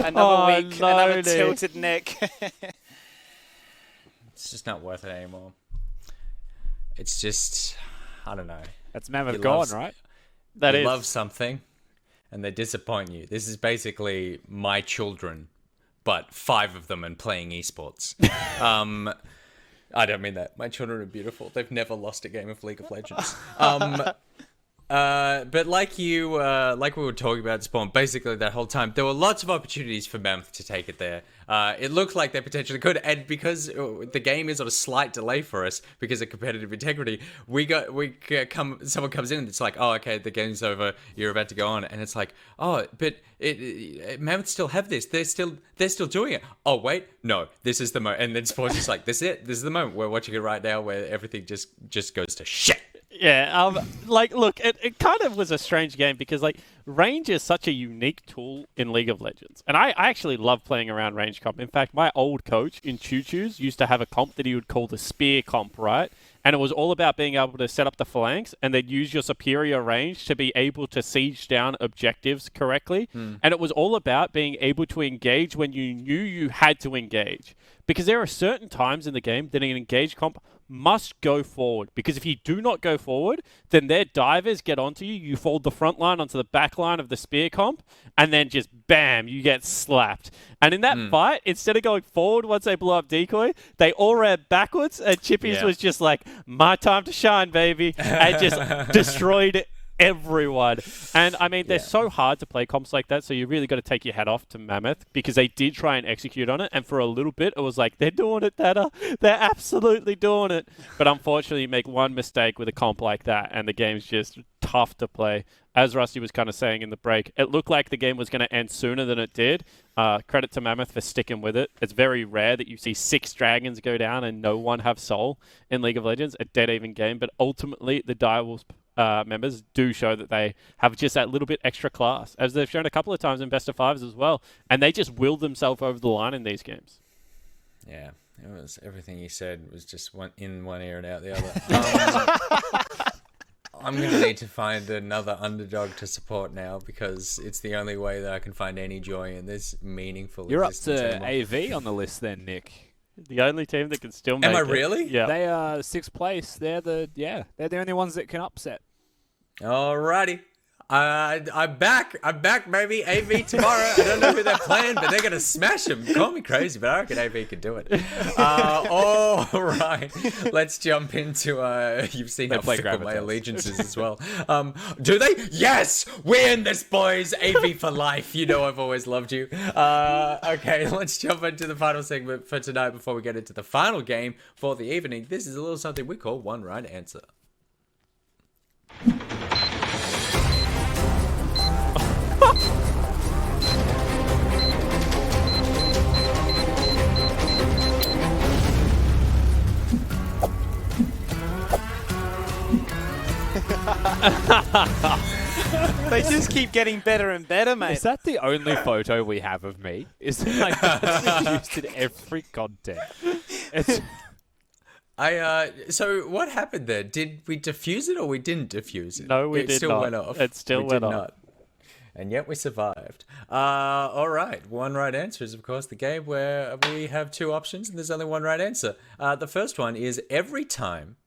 Another week, another tilted neck. It's just not worth it anymore. It's just, I don't know. That's Mammoth gone, right? You love something, and they disappoint you. This is basically my children, but 5 of them and playing esports. I don't mean that. My children are beautiful. They've never lost a game of League of Legends. But like we were talking about Spawn, basically that whole time, there were lots of opportunities for Mammoth to take it there. It looked like they potentially could, and because the game is on a slight delay for us because of competitive integrity, someone comes in and it's like, oh, okay, the game's over, you're about to go on, and it's like, oh, but Mammoth still have this, they're still doing it. Oh wait, no, this is the moment, and then Spawn's just like, this is the moment, we're watching it right now, where everything just goes to shit. Yeah, look, it kind of was a strange game because, range is such a unique tool in League of Legends. And I actually love playing around range comp. In fact, my old coach in Choo Choo's used to have a comp that he would call the spear comp, right? And it was all about being able to set up the phalanx and then use your superior range to be able to siege down objectives correctly. And it was all about being able to engage when you knew you had to engage. Because there are certain times in the game that an engaged comp must go forward. Because if you do not go forward, then their divers get onto you. You fold the front line onto the back line of the spear comp, and then just bam, you get slapped. And in that fight, instead of going forward once they blow up decoy, they all ran backwards, and Chippies was just like, my time to shine, baby, and just destroyed everyone. And I mean, they're so hard to play comps like that, so you really got to take your hat off to Mammoth because they did try and execute on it, and for a little bit it was like, they're doing it, Data, they're absolutely doing it. But unfortunately, you make one mistake with a comp like that and the game's just tough to play. As Rusty was kind of saying in the break, it looked like the game was going to end sooner than it did. Credit to Mammoth for sticking with it. It's very rare that you see 6 dragons go down and no one have soul in League of Legends, a dead even game, but ultimately the Direwolves members do show that they have just that little bit extra class, as they've shown a couple of times in best of 5s as well, and they just willed themselves over the line in these games. Yeah, it was everything you said was just in one ear and out the other. I'm going to need to find another underdog to support now because it's the only way that I can find any joy in this meaningful You're up existence to anymore. AV on the list then, Nick. The only team that can still make it. Am I really? Yeah. They are 6th place. They're the only ones that can upset. Alrighty. I'm back. I'm back, baby. AV tomorrow. I don't know who they're playing, but they're going to smash them. Call me crazy, but I reckon AV can do it. All right. Let's jump into... you've seen how fickle my allegiances as well. Do they? Yes! Win this, boys! AV for life. You know I've always loved you. Okay, let's jump into the final segment for tonight before we get into the final game for the evening. This is a little something we call One Right Answer. They just keep getting better and better, mate. Is that the only photo we have of me? Is it like that's used in every content? It's... So what happened there? Did we defuse it or we didn't defuse it? No, we did not. It still went off. It still went off. Not. And yet we survived. All right. One right answer is, of course, the game where we have 2 options and there's only one right answer. The first one is every time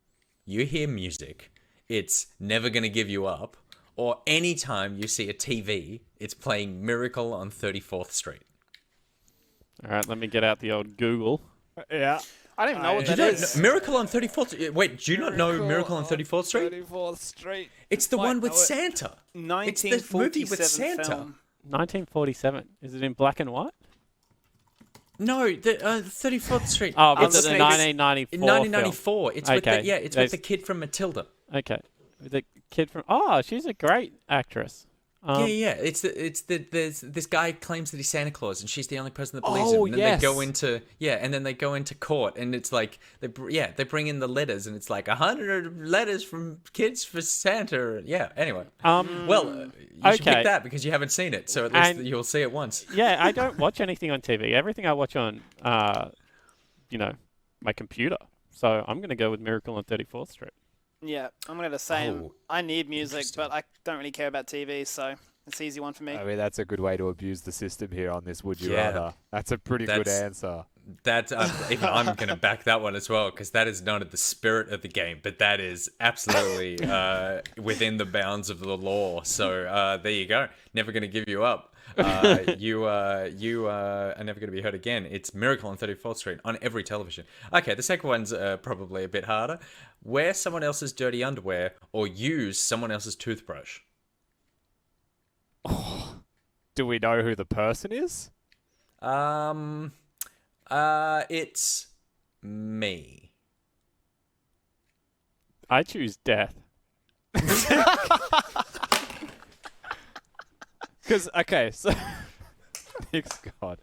you hear music, it's Never Gonna Give You Up, or any time you see a TV, it's playing Miracle on 34th Street. All right, let me get out the old Google. Yeah. I don't even know what that is. Miracle on 34th Street. Wait, do you not know Miracle on 34th Street? 34th Street. It's the one with Santa. 1947 it's the movie with Santa. film. 1947. Is it in black and white? No, the 34th Street. Oh, but it's the 1994 1994. It's with Okay. with the kid from Matilda. Okay. The kid from... Oh, she's a great actress. Yeah. It's there's this guy claims that he's Santa Claus, and she's the only person that believes him. And then they go into and then they go into court, and it's like they bring in the letters, and it's like 100 letters from kids for Santa. Yeah. Anyway. You should pick that because you haven't seen it, so at least you'll see it once. Yeah, I don't watch anything on TV. Everything I watch on, my computer. So I'm going to go with Miracle on 34th Street. Yeah, I'm going to say I need music, but I don't really care about TV, so It's an easy one for me. I mean, that's a good way to abuse the system here on this Would You Yeah. Rather. That's a pretty good That's- answer. That even I'm going to back that one as well, because that is not in the spirit of the game, but that is absolutely within the bounds of the law. So there you go. Never going to give you up. You are never going to be hurt again. It's Miracle on 34th Street on every television. Okay, the second one's probably a bit harder. Wear someone else's dirty underwear or use someone else's toothbrush. Do we know who the person is? It's me. I choose death. Because, okay, so... Thanks, God.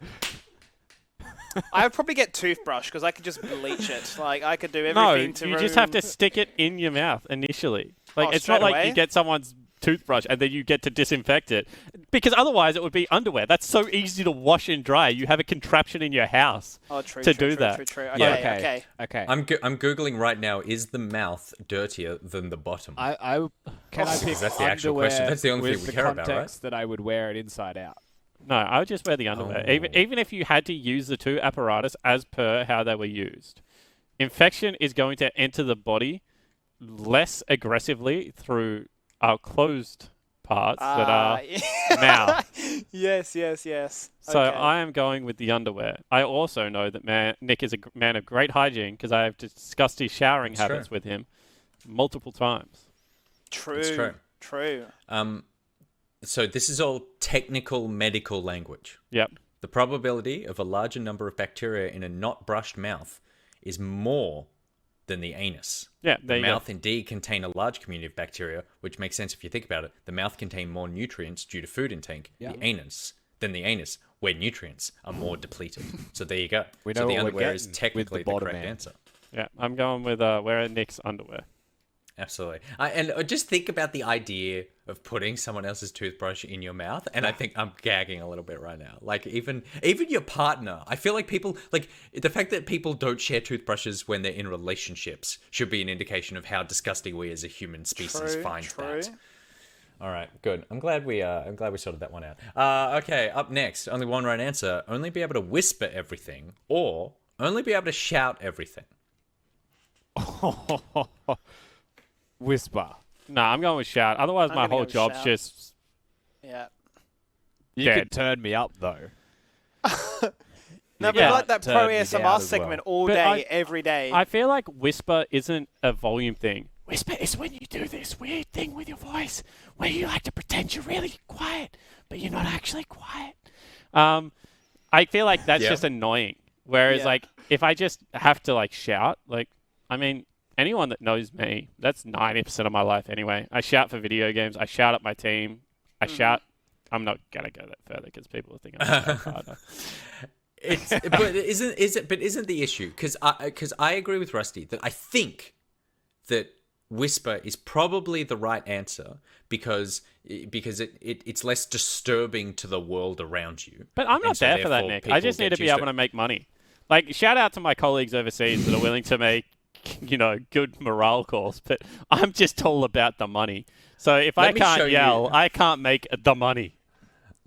I would probably get toothbrush because I could just bleach it. Like I could do No, everything to you just have to ruin- stick it in your mouth initially. Like Oh, it's not straight like away? you get someone's toothbrush and then you get to disinfect it, because otherwise it would be underwear. That's so easy to wash and dry. You have a contraption in your house. Oh, true, to true, do true, that. True, true. Yeah. Okay, Okay. I'm googling right now. Is the mouth dirtier than the bottom? I can I pick That's the actual underwear question. That's the only with thing we the care about, right? context that I would wear it inside out. No, I would just wear the underwear. Oh. Even if you had to use the two apparatus as per how they were used. Infection is going to enter the body less aggressively through our closed parts that are mouth. Yes, yes, yes. So Okay. I am going with the underwear. I also know that Nick is a man of great hygiene because I have discussed his showering That's habits true. with him multiple times. True. It's true. True. So this is all technical medical language. Yep. The probability of a larger number of bacteria in a not brushed mouth is more than the anus. Yeah, The there you mouth go. indeed contain a large community of bacteria, which makes sense if you think about it. The mouth contain more nutrients due to food intake than the anus, where nutrients are more depleted. So there you go. We So know the what we're underwear is getting with technically the the bottom correct end. answer. Yeah, I'm going with wearing Nick's underwear. Absolutely. And just think about the idea of putting someone else's toothbrush in your mouth, and I think I'm gagging a little bit right now. Like even your partner, I feel like people, like the fact that people don't share toothbrushes when they're in relationships should be an indication of how disgusting we as a human species True, find true. that. All right, good. I'm glad we sorted that one out. Okay, up next, only one right answer. Only be able to whisper everything, or only be able to shout everything. Whisper. No, I'm going with shout. Otherwise, I'm my gonna go whole with job's shout. just Yeah. You Dead. could turn me up, though. No, but Yeah. like that Turn pro me down ASMR as well. segment all But day, every day. I feel like whisper isn't a volume thing. Whisper is when you do this weird thing with your voice where you like to pretend you're really quiet, but you're not actually quiet. I feel like that's Yeah. just annoying. Whereas, Yeah. like, if I just have to, like, shout, like, I mean, anyone that knows me, that's 90% of my life anyway. I shout for video games. I shout at my team. I shout. I'm not going to go that further because people will think I'm a harder. But isn't the issue, because I agree with Rusty that I think that whisper is probably the right answer because it's less disturbing to the world around you. But I'm And not so there for that, therefore Nick. I people just need get to be used able to make money. Like, shout out to my colleagues overseas that are willing to make, good morale calls. But I'm just all about the money. So if I Let me show can't you- yell, I can't make the money.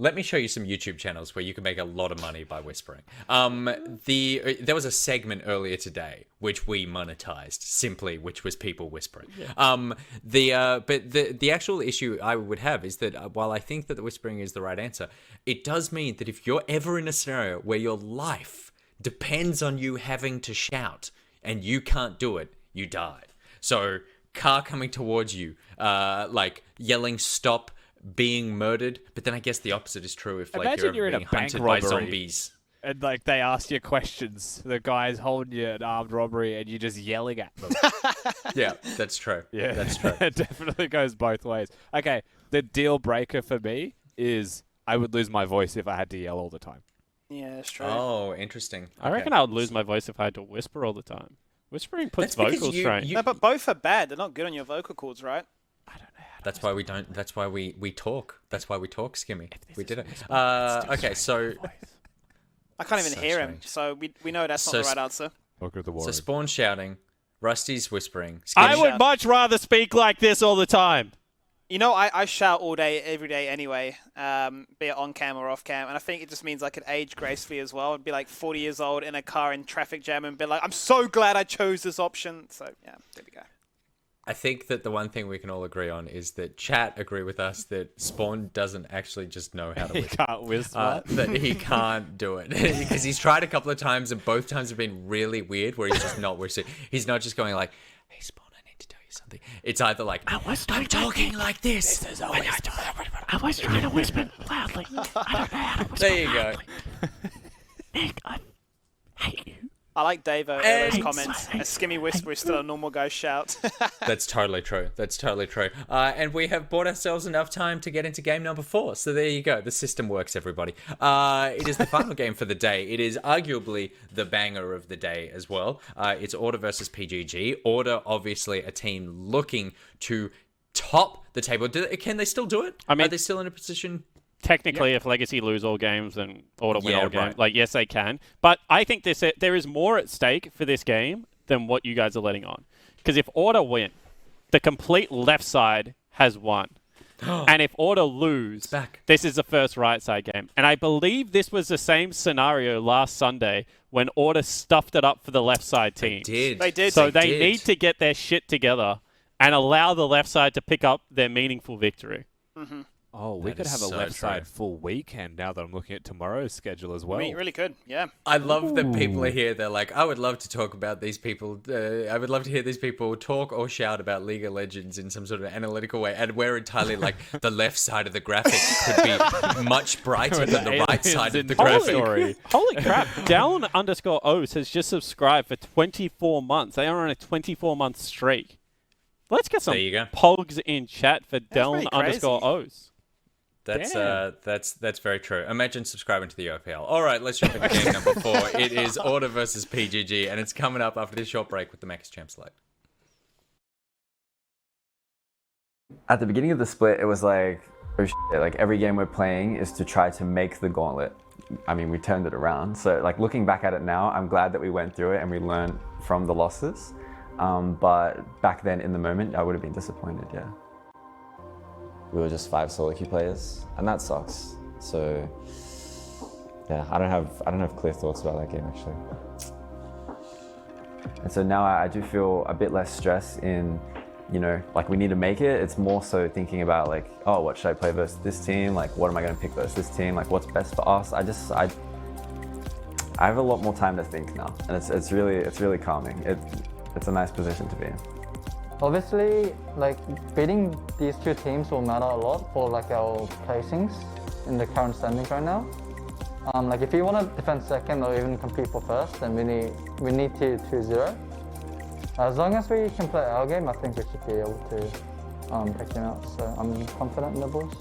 Let me show you some YouTube channels where you can make a lot of money by whispering. There was a segment earlier today which we monetized simply, which was people whispering. But the actual issue I would have is that while I think that the whispering is the right answer, it does mean that if you're ever in a scenario where your life depends on you having to shout and you can't do it, you die. So car coming towards you, like yelling stop, being murdered, but then I guess the opposite is true if like Imagine you're you're in a being bank hunted by robbery. zombies. And, like, they ask you questions. The guy's holding you an armed robbery, and you're just yelling at them. Yeah, that's true. Yeah, That's true. It definitely goes both ways. Okay, the deal breaker for me is I would lose my voice if I had to yell all the time. Yeah, that's true. Oh, interesting. I reckon I would lose my voice if I had to whisper all the time. Whispering puts That's because vocal you- strain. you- No, but both are bad. They're not good on your vocal cords, right? That's why we don't. That's why we talk. That's why we talk, Skimmy. We did it. It's Okay, so I can't even So hear him, strange. so we know that's not So the right answer. Welcome to the so Spawn shouting, Rusty's whispering. I Skimmy, would much rather speak like this all the time. You know, I shout all day, every day anyway, be it on cam or off cam, and I think it just means I could age gracefully as well. I'd be like 40 years old in a car in traffic jam and be like, I'm so glad I chose this option. So, yeah, there we go. I think that the one thing we can all agree on is that chat agree with us that Spawn doesn't actually just know how to He whisper. can't whisper. That he can't do it. Because he's tried a couple of times and both times have been really weird where he's just not whispering. He's not just going like, hey, Spawn, I need to tell you something. It's either like, I'm talking like this. I was trying to whisper loudly. I don't know how to whisper There you go. Nick, I hate you. I like Davo And- Ella's comments. A skimmy whisper is still a normal ghost shout. That's totally true. That's totally true. And we have bought ourselves enough time to get into game number 4. So there you go. The system works, everybody. It is the final game for the day. It is arguably the banger of the day as well. It's Order versus PGG. Order, obviously, a team looking to top the table. Can they still do it? I mean- Are they still in a position? Technically, if Legacy lose all games, then Order win Yeah, all games. right. Like, yes, they can. But I think there is more at stake for this game than what you guys are letting on. Because if Order win, the complete left side has won. And if Order lose, back. this is the first right side game. And I believe this was the same scenario last Sunday when Order stuffed it up for the left side team. They did. So they did. need to get their shit together and allow the left side to pick up their meaningful victory. Oh, we That could is have a so left side true. full weekend now that I'm looking at tomorrow's schedule as well. We really could, yeah. I love that people are here. They're like, I would love to talk about these people. I would love to hear these people talk or shout about League of Legends in some sort of analytical way. And we're entirely like, the left side of the graphic could be much brighter than the right side of the graphic. Holy crap. Down_Os has just subscribed for 24 months. They are on a 24-month streak. Let's get some There you go. pogs in chat for pretty crazy. Down_Os. That's very true. Imagine subscribing to the OPL. All right, let's jump into game number 4. It is Order versus PGG, and it's coming up after this short break with the Max Champ Select. At the beginning of the split, it was like, oh shit, like every game we're playing is to try to make the gauntlet. I mean, we turned it around. So like looking back at it now, I'm glad that we went through it and we learned from the losses. But back then in the moment, I would have been disappointed, yeah. We were just 5 solo queue players, and that sucks. So yeah, I don't have clear thoughts about that game actually. And so now I do feel a bit less stress in, you know, like we need to make it. It's more so thinking about like, oh, what should I play versus this team? Like, what am I going to pick versus this team? Like, what's best for us? I have a lot more time to think now, and it's really calming. It's a nice position to be in. Obviously, like beating these two teams will matter a lot for like our placings in the current standings right now. Like if you want to defend second or even compete for first, then we need to 2-0. As long as we can play our game, I think we should be able to pick them out. So I'm confident in the boys.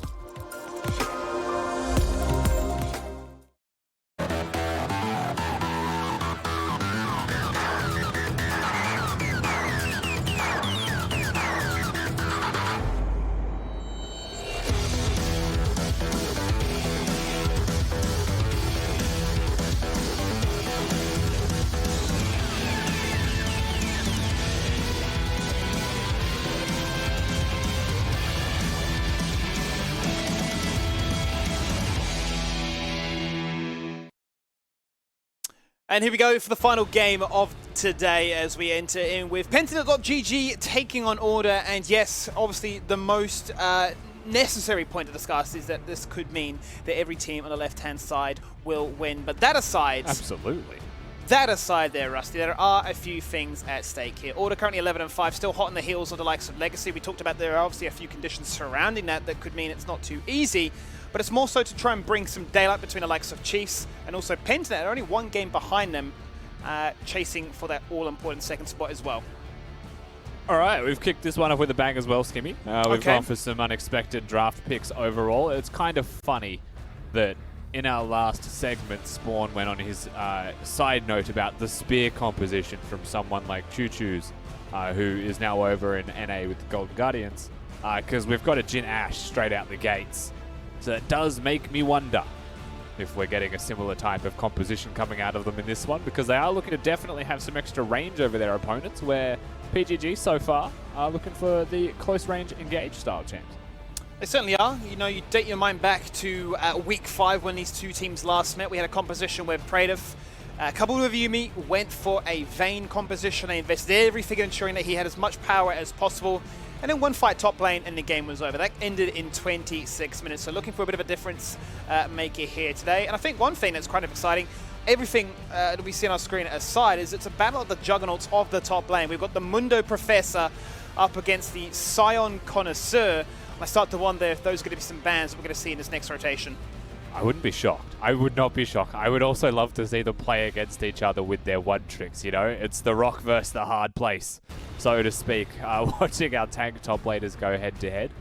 And here we go for the final game of today as we enter in with Pentanet.gg taking on Order. And yes, obviously the most necessary point to discuss is that this could mean that every team on the left-hand side will win. But that aside, Absolutely. that aside there, Rusty, there are a few things at stake here. Order currently 11-5, still hot on the heels of the likes of Legacy. We talked about there are obviously a few conditions surrounding that could mean it's not too easy. But it's more so to try and bring some daylight between the likes of Chiefs and also Pentanet. They're only one game behind them, chasing for that all-important second spot as well. All right, we've kicked this one off with a bang as well, Skimmy. We've Okay. gone for some unexpected draft picks overall. It's kind of funny that in our last segment, Spawn went on his side note about the spear composition from someone like Choo Choo's, who is now over in NA with the Golden Guardians, because we've got a Jin Ash straight out the gates. So it does make me wonder if we're getting a similar type of composition coming out of them in this one, because they are looking to definitely have some extra range over their opponents, where PGG so far are looking for the close range engage style champs. They certainly are. You know, you date your mind back to week 5 when these two teams last met. We had a composition where Pradev, coupled with Yumi, went for a Vayne composition. They invested everything in ensuring that he had as much power as possible. And then one fight top lane and the game was over. That ended in 26 minutes. So looking for a bit of a difference maker here today. And I think one thing that's kind of exciting, everything that we see on our screen aside, is it's a battle of the juggernauts of the top lane. We've got the Mundo Professor up against the Scion Connoisseur. I start to wonder if those are going to be some bans that we're going to see in this next rotation. I wouldn't be shocked. I would not be shocked. I would also love to see them play against each other with their one tricks, you know? It's the rock versus the hard place, so to speak. Watching our tank top laners go head to head.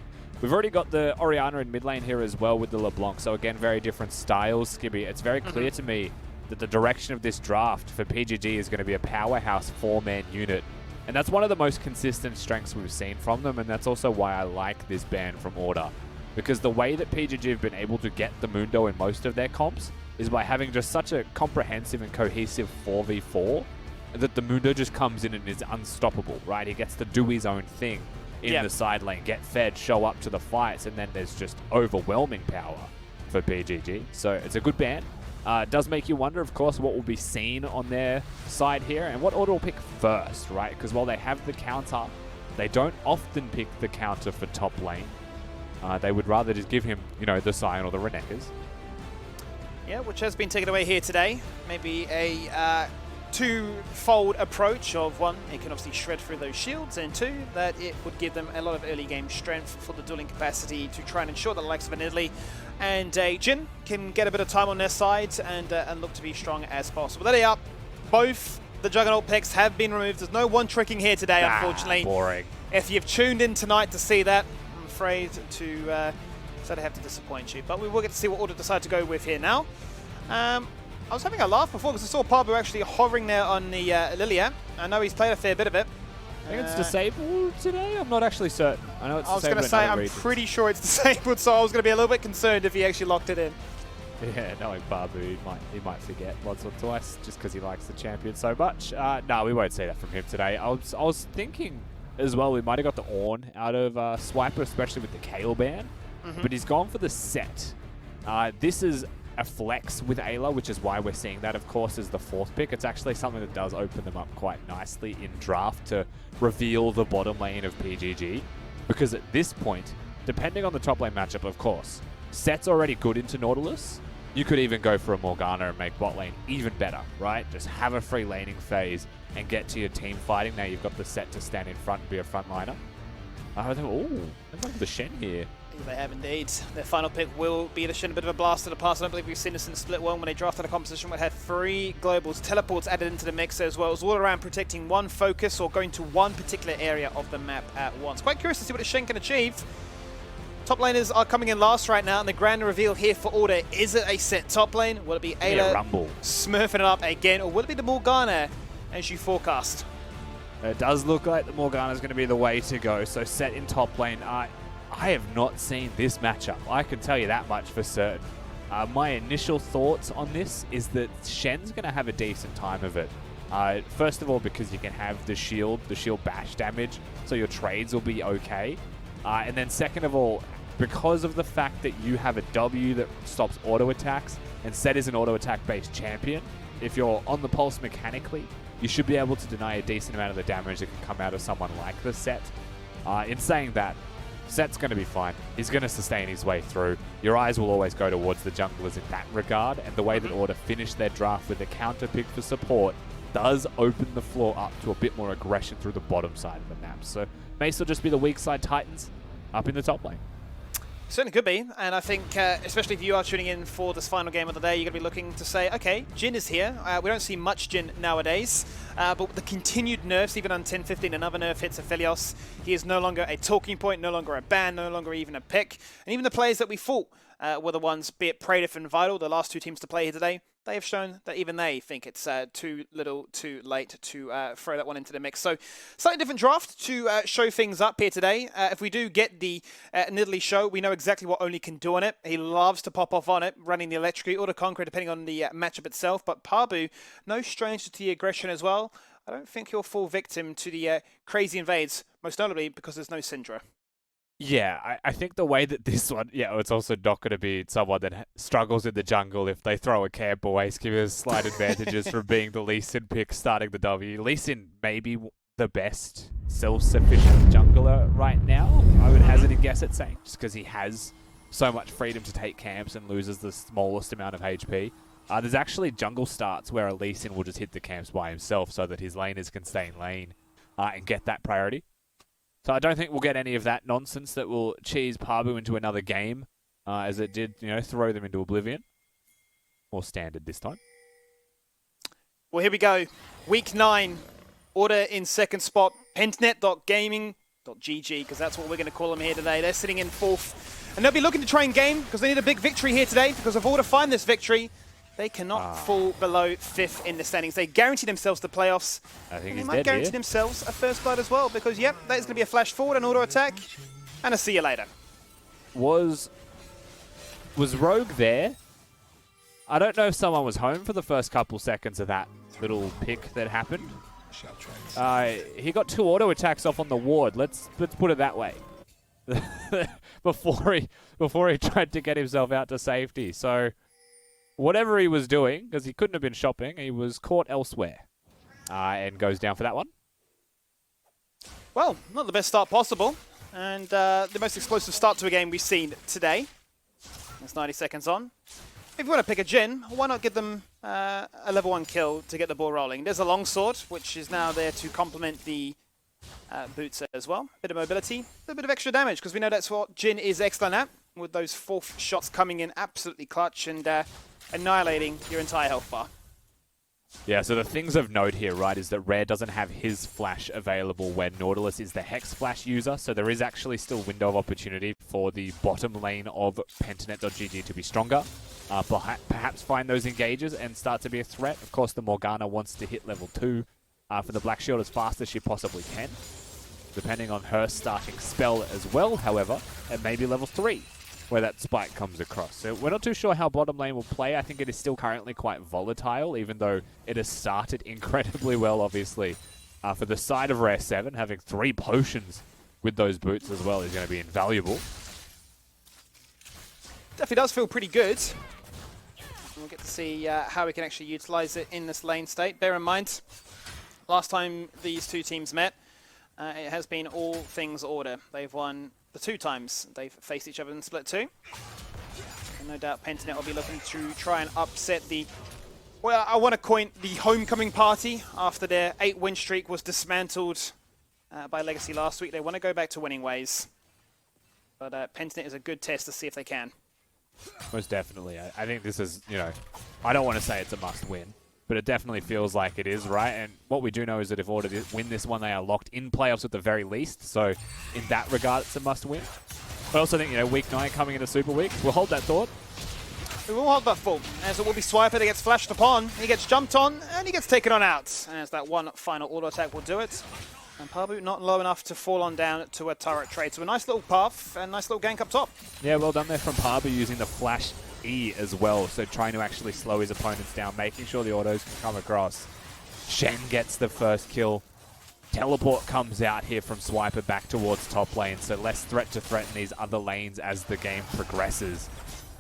We've already got the Orianna in mid lane here as well with the LeBlanc, so again, very different styles, Skibby. It's very clear to me that the direction of this draft for PGG is going to be a powerhouse 4-man unit. And that's one of the most consistent strengths we've seen from them, and that's also why I like this ban from Order. Because the way that PGG have been able to get the Mundo in most of their comps is by having just such a comprehensive and cohesive 4v4 that the Mundo just comes in and is unstoppable, right? He gets to do his own thing in the side lane, get fed, show up to the fights, and then there's just overwhelming power for PGG. So it's a good ban. It does make you wonder, of course, what will be seen on their side here and what Order will pick first, right? Because while they have the counter, they don't often pick the counter for top lane. They would rather just give him, you know, the Scion or the Renekas. Yeah, which has been taken away here today. Maybe a two-fold approach of one, it can obviously shred through those shields, and two, that it would give them a lot of early game strength for the dueling capacity to try and ensure that the likes of an Italy and Jin can get a bit of time on their side and look to be strong as possible. There they are. Both the Juggernaut picks have been removed. There's no one tricking here today, unfortunately. Boring. If you've tuned in tonight to see that, I'm afraid to sort of have to disappoint you. But we will get to see what Order decide to go with here now. I was having a laugh before because I saw Parbu actually hovering there on the Lilia. I know he's played a fair bit of it. I think it's disabled today. I'm not actually certain. I know it's disabled. I was going to say, I'm pretty sure it's disabled, so I was going to be a little bit concerned if he actually locked it in. Yeah, knowing Barbu, he might forget once or twice just because he likes the champion so much. No, we won't see that from him today. I was thinking as well, we might have got the Ornn out of Swiper, especially with the Kayle ban, but he's gone for the set. This is a flex with Ayla, which is why we're seeing that, of course, as the 4th pick. It's actually something that does open them up quite nicely in draft to reveal the bottom lane of PGG. Because at this point, depending on the top lane matchup, of course, set's already good into Nautilus. You could even go for a Morgana and make bot lane even better, right? Just have a free laning phase and get to your team fighting. Now you've got the set to stand in front and be a frontliner. They've got the Shen here. They have indeed. Their final pick will be the Shen, a bit of a blast to the past. I don't believe we've seen this in Split 1 when they drafted a composition where it had 3 globals, teleports added into the mix as well. It was all around protecting one focus or going to one particular area of the map at once. Quite curious to see what the Shen can achieve. Top laners are coming in last right now, and the grand reveal here for Order, is it a set top lane? Will it be Ayla smurfing it up again, or will it be the Morgana as you forecast? It does look like the Morgana is going to be the way to go, so set in top lane. I have not seen this matchup. I can tell you that much for certain. My initial thoughts on this is that Shen's going to have a decent time of it. First of all, because you can have the shield bash damage, so your trades will be okay. And then second of all, because of the fact that you have a W that stops auto attacks, and Set is an auto attack based champion, if you're on the pulse mechanically, you should be able to deny a decent amount of the damage that can come out of someone like the Set. In saying that, Set's going to be fine. He's going to sustain his way through. Your eyes will always go towards the junglers in that regard, and the way that Order finished their draft with a counter pick for support does open the floor up to a bit more aggression through the bottom side of the map. So may still just be the weak side Titans up in the top lane. Certainly could be, and I think, especially if you are tuning in for this final game of the day, you're going to be looking to say, okay, Jin is here. We don't see much Jin nowadays, but with the continued nerfs, even on 10-15, another nerf hits Aphelios. He is no longer a talking point, no longer a ban, no longer even a pick. And even the players that we fought were the ones, be it Pradev and Vital, the last 2 teams to play here today, they have shown that even they think it's too little, too late to throw that one into the mix. So, slightly different draft to show things up here today. If we do get the Nidalee show, we know exactly what Only can do on it. He loves to pop off on it, running the Electrocute or the Conqueror, depending on the matchup itself. But Parbu, no stranger to the aggression as well. I don't think he'll fall victim to the crazy invades, most notably because there's no Syndra. Yeah, I think the way that this one, it's also not going to be someone that struggles in the jungle if they throw a camp away, giving us slight advantages from being the Lee Sin pick starting the W. Lee Sin may be the best self-sufficient jungler right now, I would hazard a guess at saying, just because he has so much freedom to take camps and loses the smallest amount of HP. There's actually jungle starts where a Lee Sin will just hit the camps by himself so that his laners can stay in lane and get that priority. So I don't think we'll get any of that nonsense that will cheese Pabu into another game, as it did, throw them into oblivion. More standard this time. Well, here we go. Week 9. Order in second spot. Pentnet.gaming.gg, because that's what we're going to call them here today. They're sitting in 4th. And they'll be looking to try and game, because they need a big victory here today, because if Order find this victory, they cannot fall below 5th in the standings. They guarantee themselves the playoffs. I think they he's might dead guarantee here. themselves a first blood as well, because, that is going to be a flash forward, an auto attack, and a see you later. Was Rogue there? I don't know if someone was home for the first couple seconds of that little pick that happened. He got 2 auto attacks off on the ward. Let's put it that way. before he tried to get himself out to safety. So whatever he was doing, because he couldn't have been shopping, he was caught elsewhere, and goes down for that one. Well, not the best start possible, and the most explosive start to a game we've seen today. That's 90 seconds on. If you want to pick a Jhin, why not give them a level 1 kill to get the ball rolling? There's a longsword, which is now there to complement the boots as well. Bit of mobility, a little bit of extra damage, because we know that's what Jhin is excellent at, with those 4th shots coming in absolutely clutch and annihilating your entire health bar. Yeah, so the things of note here, right, is that Rare doesn't have his flash available when Nautilus is the Hex Flash user, so there is actually still window of opportunity for the bottom lane of Pentanet.gg to be stronger. Perhaps find those engages and start to be a threat. Of course, the Morgana wants to hit level 2 for the Black Shield as fast as she possibly can. Depending on her starting spell as well, however, it may be level 3 where that spike comes across. So we're not too sure how bottom lane will play. I think it is still currently quite volatile, even though it has started incredibly well, obviously. For the side of Rare 7, having 3 potions with those boots as well is going to be invaluable. Definitely does feel pretty good. We'll get to see how we can actually utilize it in this lane state. Bear in mind, last time these two teams met, it has been all things Order. They've won the 2 times they've faced each other in Split 2. And no doubt Pentanet will be looking to try and upset the, well, I want to coin the homecoming party after their 8-win streak was dismantled by Legacy last week. They want to go back to winning ways. But Pentanet is a good test to see if they can. Most definitely. I think this is, I don't want to say it's a must-win, but it definitely feels like it is, right? And what we do know is that if Order win this one, they are locked in playoffs at the very least. So in that regard, it's a must-win. I also think, week 9 coming into Super Week, we'll hold that thought. We will hold that full, as it will be Swiper that gets flashed upon, he gets jumped on, and he gets taken on out. As that one final auto attack will do it. And Pabu not low enough to fall on down to a turret trade. So a nice little path and nice little gank up top. Yeah, well done there from Pabu using the flash E as well. So trying to actually slow his opponents down, making sure the autos can come across. Shen gets the first kill. Teleport comes out here from Swiper back towards top lane. So less threat to threaten these other lanes as the game progresses.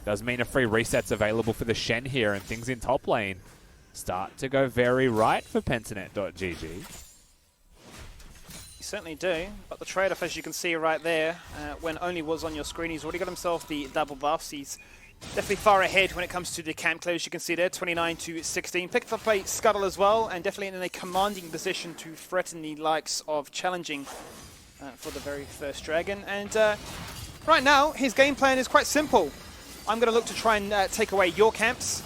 Does mean a free reset's available for the Shen here, and things in top lane start to go very right for Pentanet.gg. Certainly do, but the trade-off, as you can see right there, when Only was on your screen, he's already got himself the double buffs. He's definitely far ahead when it comes to the camp clear, as you can see there, 29 to 16. Picked up a Scuttle as well, and definitely in a commanding position to threaten the likes of challenging for the very first dragon. And right now, his game plan is quite simple. I'm going to look to try and take away your camps.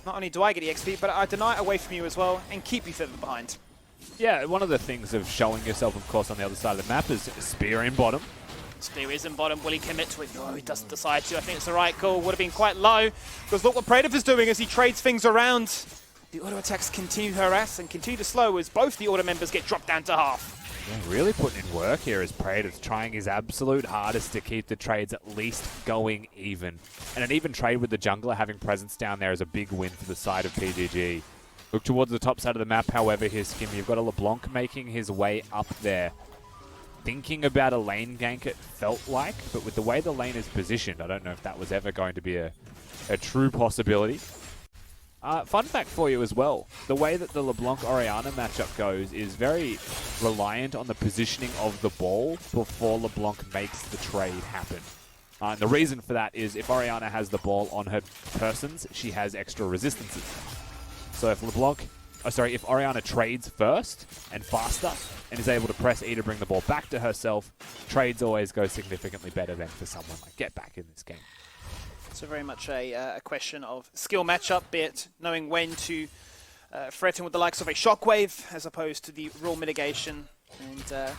Not only do I get the XP, but I deny it away from you as well, and keep you further behind. Yeah, one of the things of showing yourself, of course, on the other side of the map is Spear in bottom. Spear is in bottom. Will he commit to it? No, he doesn't decide to. I think it's the right call. Would have been quite low. Because look what Praetor is doing as he trades things around. The auto attacks continue to harass and continue to slow as both the auto members get dropped down to half. Yeah, really putting in work here as Praetor's trying his absolute hardest to keep the trades at least going even. And an even trade with the jungler having presence down there is a big win for the side of PGG. Look towards the top side of the map, however, here, Skim. You've got a LeBlanc making his way up there. thinking about a lane gank, it felt like, but with the way the lane is positioned, I don't know if that was ever going to be a true possibility. Fun fact for you as well, the way that the LeBlanc-Orianna matchup goes is very reliant on the positioning of the ball before LeBlanc makes the trade happen. And the reason for that is if Orianna has the ball on her persons, she has extra resistances. So if Orianna trades first and faster and is able to press E to bring the ball back to herself, trades always go significantly better than for someone like Get Back in this game. So very much a question of skill matchup, be it knowing when to threaten with the likes of a Shockwave as opposed to the raw mitigation and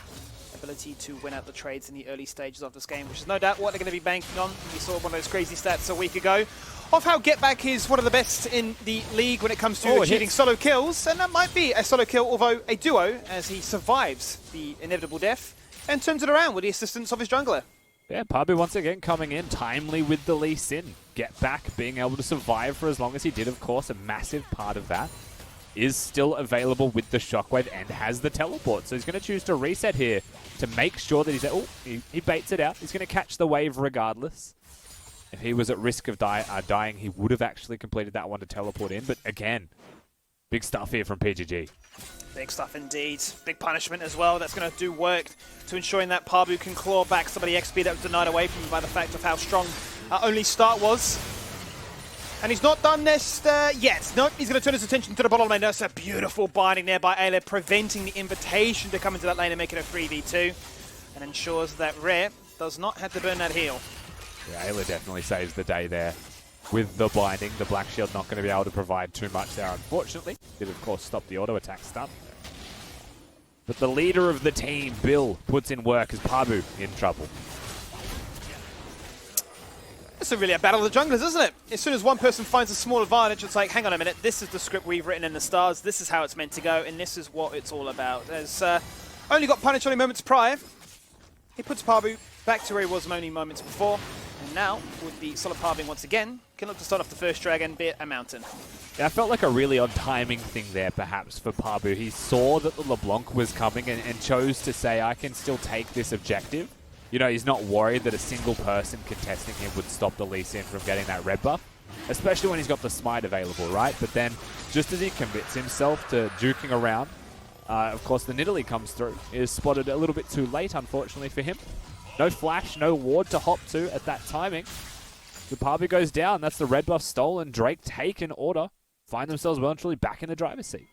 ability to win out the trades in the early stages of this game, which is no doubt what they're going to be banking on. We saw one of those crazy stats a week ago of how Get Back is one of the best in the league when it comes to achieving solo kills, and that might be a solo kill, although a duo, as he survives the inevitable death and turns it around with the assistance of his jungler. Yeah, Pabu once again coming in timely with the Lee Sin. Get Back being able to survive for as long as he did, of course, a massive part of that is still available with the Shockwave and has the teleport. So he's going to choose to reset here to make sure that he baits it out. He's going to catch the wave regardless. If he was at risk of dying, he would have actually completed that one to teleport in. But again, big stuff here from PGG. Big stuff indeed. Big punishment as well. That's going to do work to ensuring that Pabu can claw back some of the XP that was denied away from him by the fact of how strong only start was. And he's not done this yet. Nope, he's going to turn his attention to the bottom lane. That's a beautiful binding there by Ayla, preventing the invitation to come into that lane and make it a 3v2. And ensures that Rare does not have to burn that heal. Yeah, Ayla definitely saves the day there. With the binding, the Black Shield not going to be able to provide too much there, unfortunately. Did, of course, stop the auto attack stun. But the leader of the team, Bill, puts in work as Pabu in trouble. It's really a battle of the junglers, isn't it? As soon as one person finds a small advantage, it's like, hang on a minute, this is the script we've written in the stars, this is how it's meant to go, and this is what it's all about. As only got punished only moments prior, he puts Pabu back to where he was only moments before, and now, with the solid Parving once again, can look to start off the first dragon, be it a mountain. Yeah, I felt like a really odd timing thing there, perhaps, for Pabu. He saw that the LeBlanc was coming and chose to say, I can still take this objective. You know, he's not worried that a single person contesting him would stop the Lee Sin from getting that red buff, especially when he's got the smite available, right? But then, just as he commits himself to duking around, of course, the Nidalee comes through. Is spotted a little bit too late, unfortunately, for him. No flash, no ward to hop to at that timing. The Pabu goes down. That's the red buff stolen. Drake take an order. Find themselves well and truly back in the driver's seat.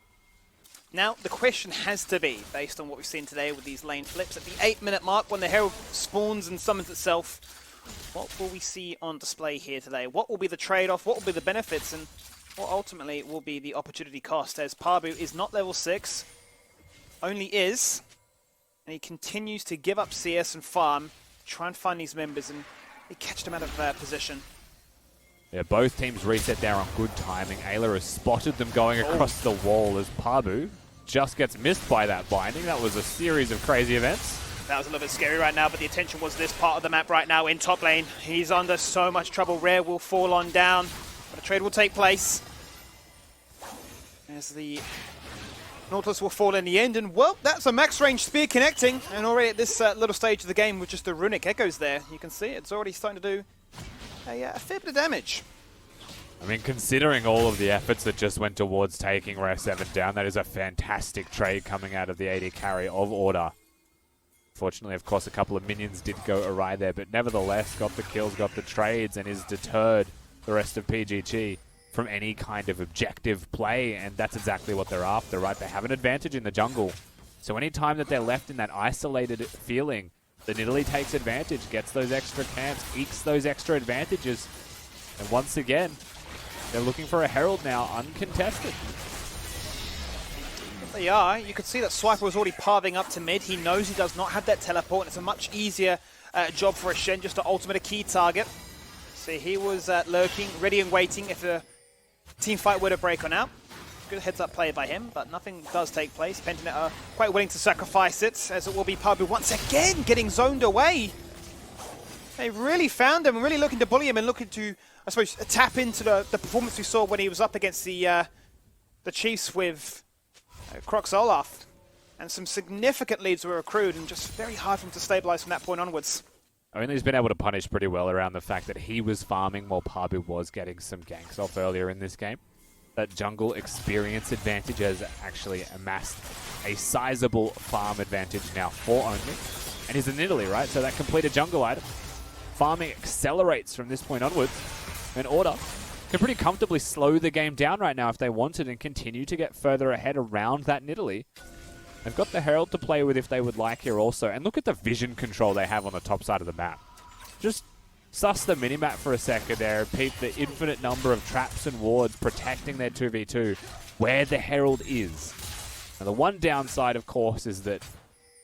Now, the question has to be, based on what we've seen today with these lane flips, at the 8-minute mark when the Herald spawns and summons itself, what will we see on display here today? What will be the trade-off? What will be the benefits? And what ultimately will be the opportunity cost, as Pabu is not level 6, only is, and he continues to give up CS and farm, try and find these members, and he catched them out of position. Yeah, both teams reset there on good timing. Ayla has spotted them going across the wall as Pabu just gets missed by that binding. That was a series of crazy events. That was a little bit scary right now, but the attention was this part of the map right now in top lane. He's under so much trouble. Rare will fall on down, but a trade will take place. As the Nautilus will fall in the end, and well, that's a max range spear connecting, and already at this little stage of the game with just the runic echoes there, you can see it's already starting to do a fair bit of damage. I mean, considering all of the efforts that just went towards taking Rare 7 down, that is a fantastic trade coming out of the AD carry of Order. Fortunately, of course, a couple of minions did go awry there, but nevertheless got the kills, got the trades, and is deterred the rest of PGG from any kind of objective play, and that's exactly what they're after, right? They have an advantage in the jungle. So any time that they're left in that isolated feeling, the Nidalee takes advantage, gets those extra camps, ekes those extra advantages, and once again, they're looking for a Herald now, uncontested. They are. You could see that Swiper was already parving up to mid. He knows he does not have that teleport, and it's a much easier job for a Shen just to ultimate a key target. So he was lurking, ready and waiting if a team fight were to break on out. Good heads-up play by him, but nothing does take place. Pentanet are quite willing to sacrifice it, as it will be Pabu once again getting zoned away. They really found him and really looking to bully him and looking to, I suppose, tap into the performance we saw when he was up against the Chiefs with Crocs Olaf. And some significant leads were accrued, and just very hard for him to stabilize from that point onwards. Only's been able to punish pretty well around the fact that he was farming while Pabu was getting some ganks off earlier in this game. That jungle experience advantage has actually amassed a sizable farm advantage now for Only. And he's in Italy, right? So that completed jungle item. Farming accelerates from this point onwards. And Order can pretty comfortably slow the game down right now if they wanted and continue to get further ahead around that Nidalee. They've got the Herald to play with if they would like here also. And look at the vision control they have on the top side of the map. Just suss the minimap for a second there and peep the infinite number of traps and wards protecting their 2v2 where the Herald is. Now the one downside, of course, is that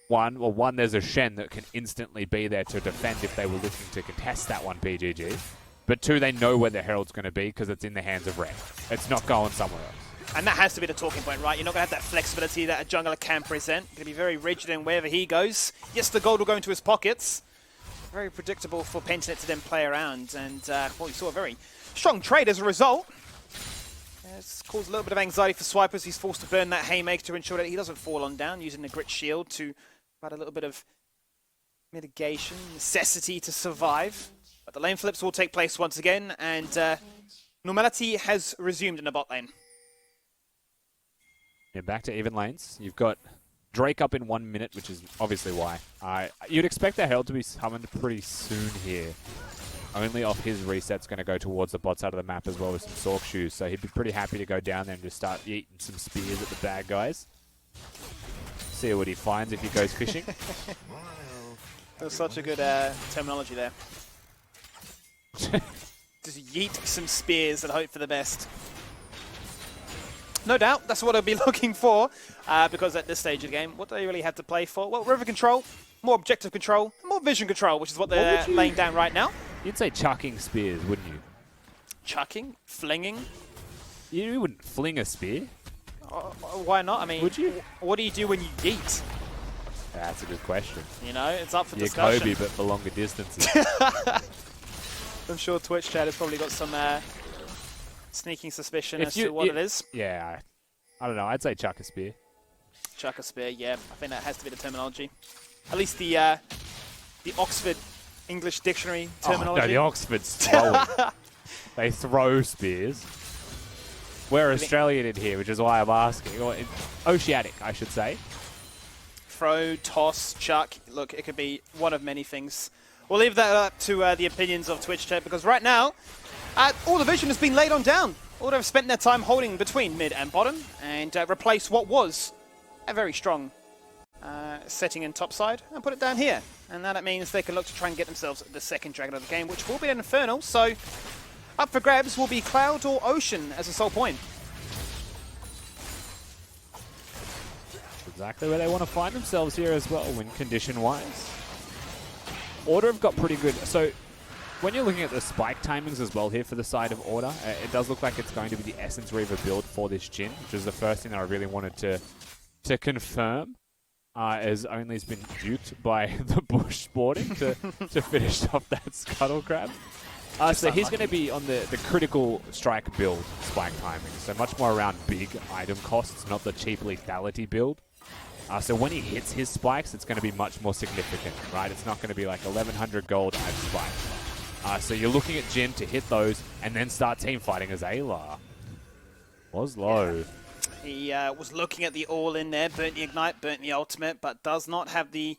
one, there's a Shen that can instantly be there to defend if they were looking to contest that one BGG. But two, they know where the Herald's going to be because it's in the hands of Red. It's not going somewhere else. And that has to be the talking point, right? You're not going to have that flexibility that a jungler can present. Going to be very rigid in wherever he goes. Yes, the gold will go into his pockets. Very predictable for Pentanet to then play around. And, well, you saw a very strong trade as a result. It's caused a little bit of anxiety for Swipers. He's forced to burn that Haymaker to ensure that he doesn't fall on down, using the Grit Shield to provide a little bit of mitigation, necessity to survive. But the lane flips will take place once again, and normality has resumed in the bot lane. Yeah, back to even lanes. You've got Drake up in 1 minute, which is obviously why. You'd expect the Herald to be summoned pretty soon here. Only off his reset's going to go towards the bot side of the map as well with some Sork shoes, so he'd be pretty happy to go down there and just start eating some spears at the bad guys. See what he finds if he goes fishing. That's such a good terminology there. Just yeet some spears and hope for the best. No doubt, that's what I'll be looking for, because at this stage of the game, what do they really have to play for? Well, river control, more objective control, more vision control, which is what they're laying down right now. You'd say chucking spears, wouldn't you? Chucking? Flinging? You wouldn't fling a spear. Why not? I mean, would you? What do you do when you yeet? That's a good question. You know, it's up for You're discussion. Kobe, but for longer distances. I'm sure Twitch chat has probably got some sneaking suspicion as to what it is. Yeah, I don't know. I'd say chuck a spear. Chuck a spear, yeah. I think that has to be the terminology. At least the Oxford English Dictionary terminology. Oh, no, the Oxford's throwing. They throw spears. We're Australian in here, which is why I'm asking. Or Oceanic, I should say. Throw, toss, chuck. Look, it could be one of many things. We'll leave that up to the opinions of Twitch chat, because right now, all the vision has been laid on down. All they've spent their time holding between mid and bottom, and replace what was a very strong setting in topside, and put it down here. And now that means they can look to try and get themselves the second dragon of the game, which will be an Infernal, so up for grabs will be Cloud or Ocean as a sole point. Exactly where they want to find themselves here as well, win condition-wise. Order have got pretty good. So when you're looking at the spike timings as well here for the side of Order, it does look like it's going to be the Essence Reaver build for this Jhin, which is the first thing that I really wanted to confirm, as Only's been duped by the Bush Sporting to finish off that Scuttle Crab. So he's going to be on the critical strike build spike timing, so much more around big item costs, not the cheap lethality build. So when he hits his spikes, it's going to be much more significant, right? It's not going to be like 1100 gold I've spiked. So you're looking at Jhin to hit those and then start team fighting as Ayla. Was low. He was looking at the all-in there, burnt the Ignite, burnt the Ultimate, but does not have the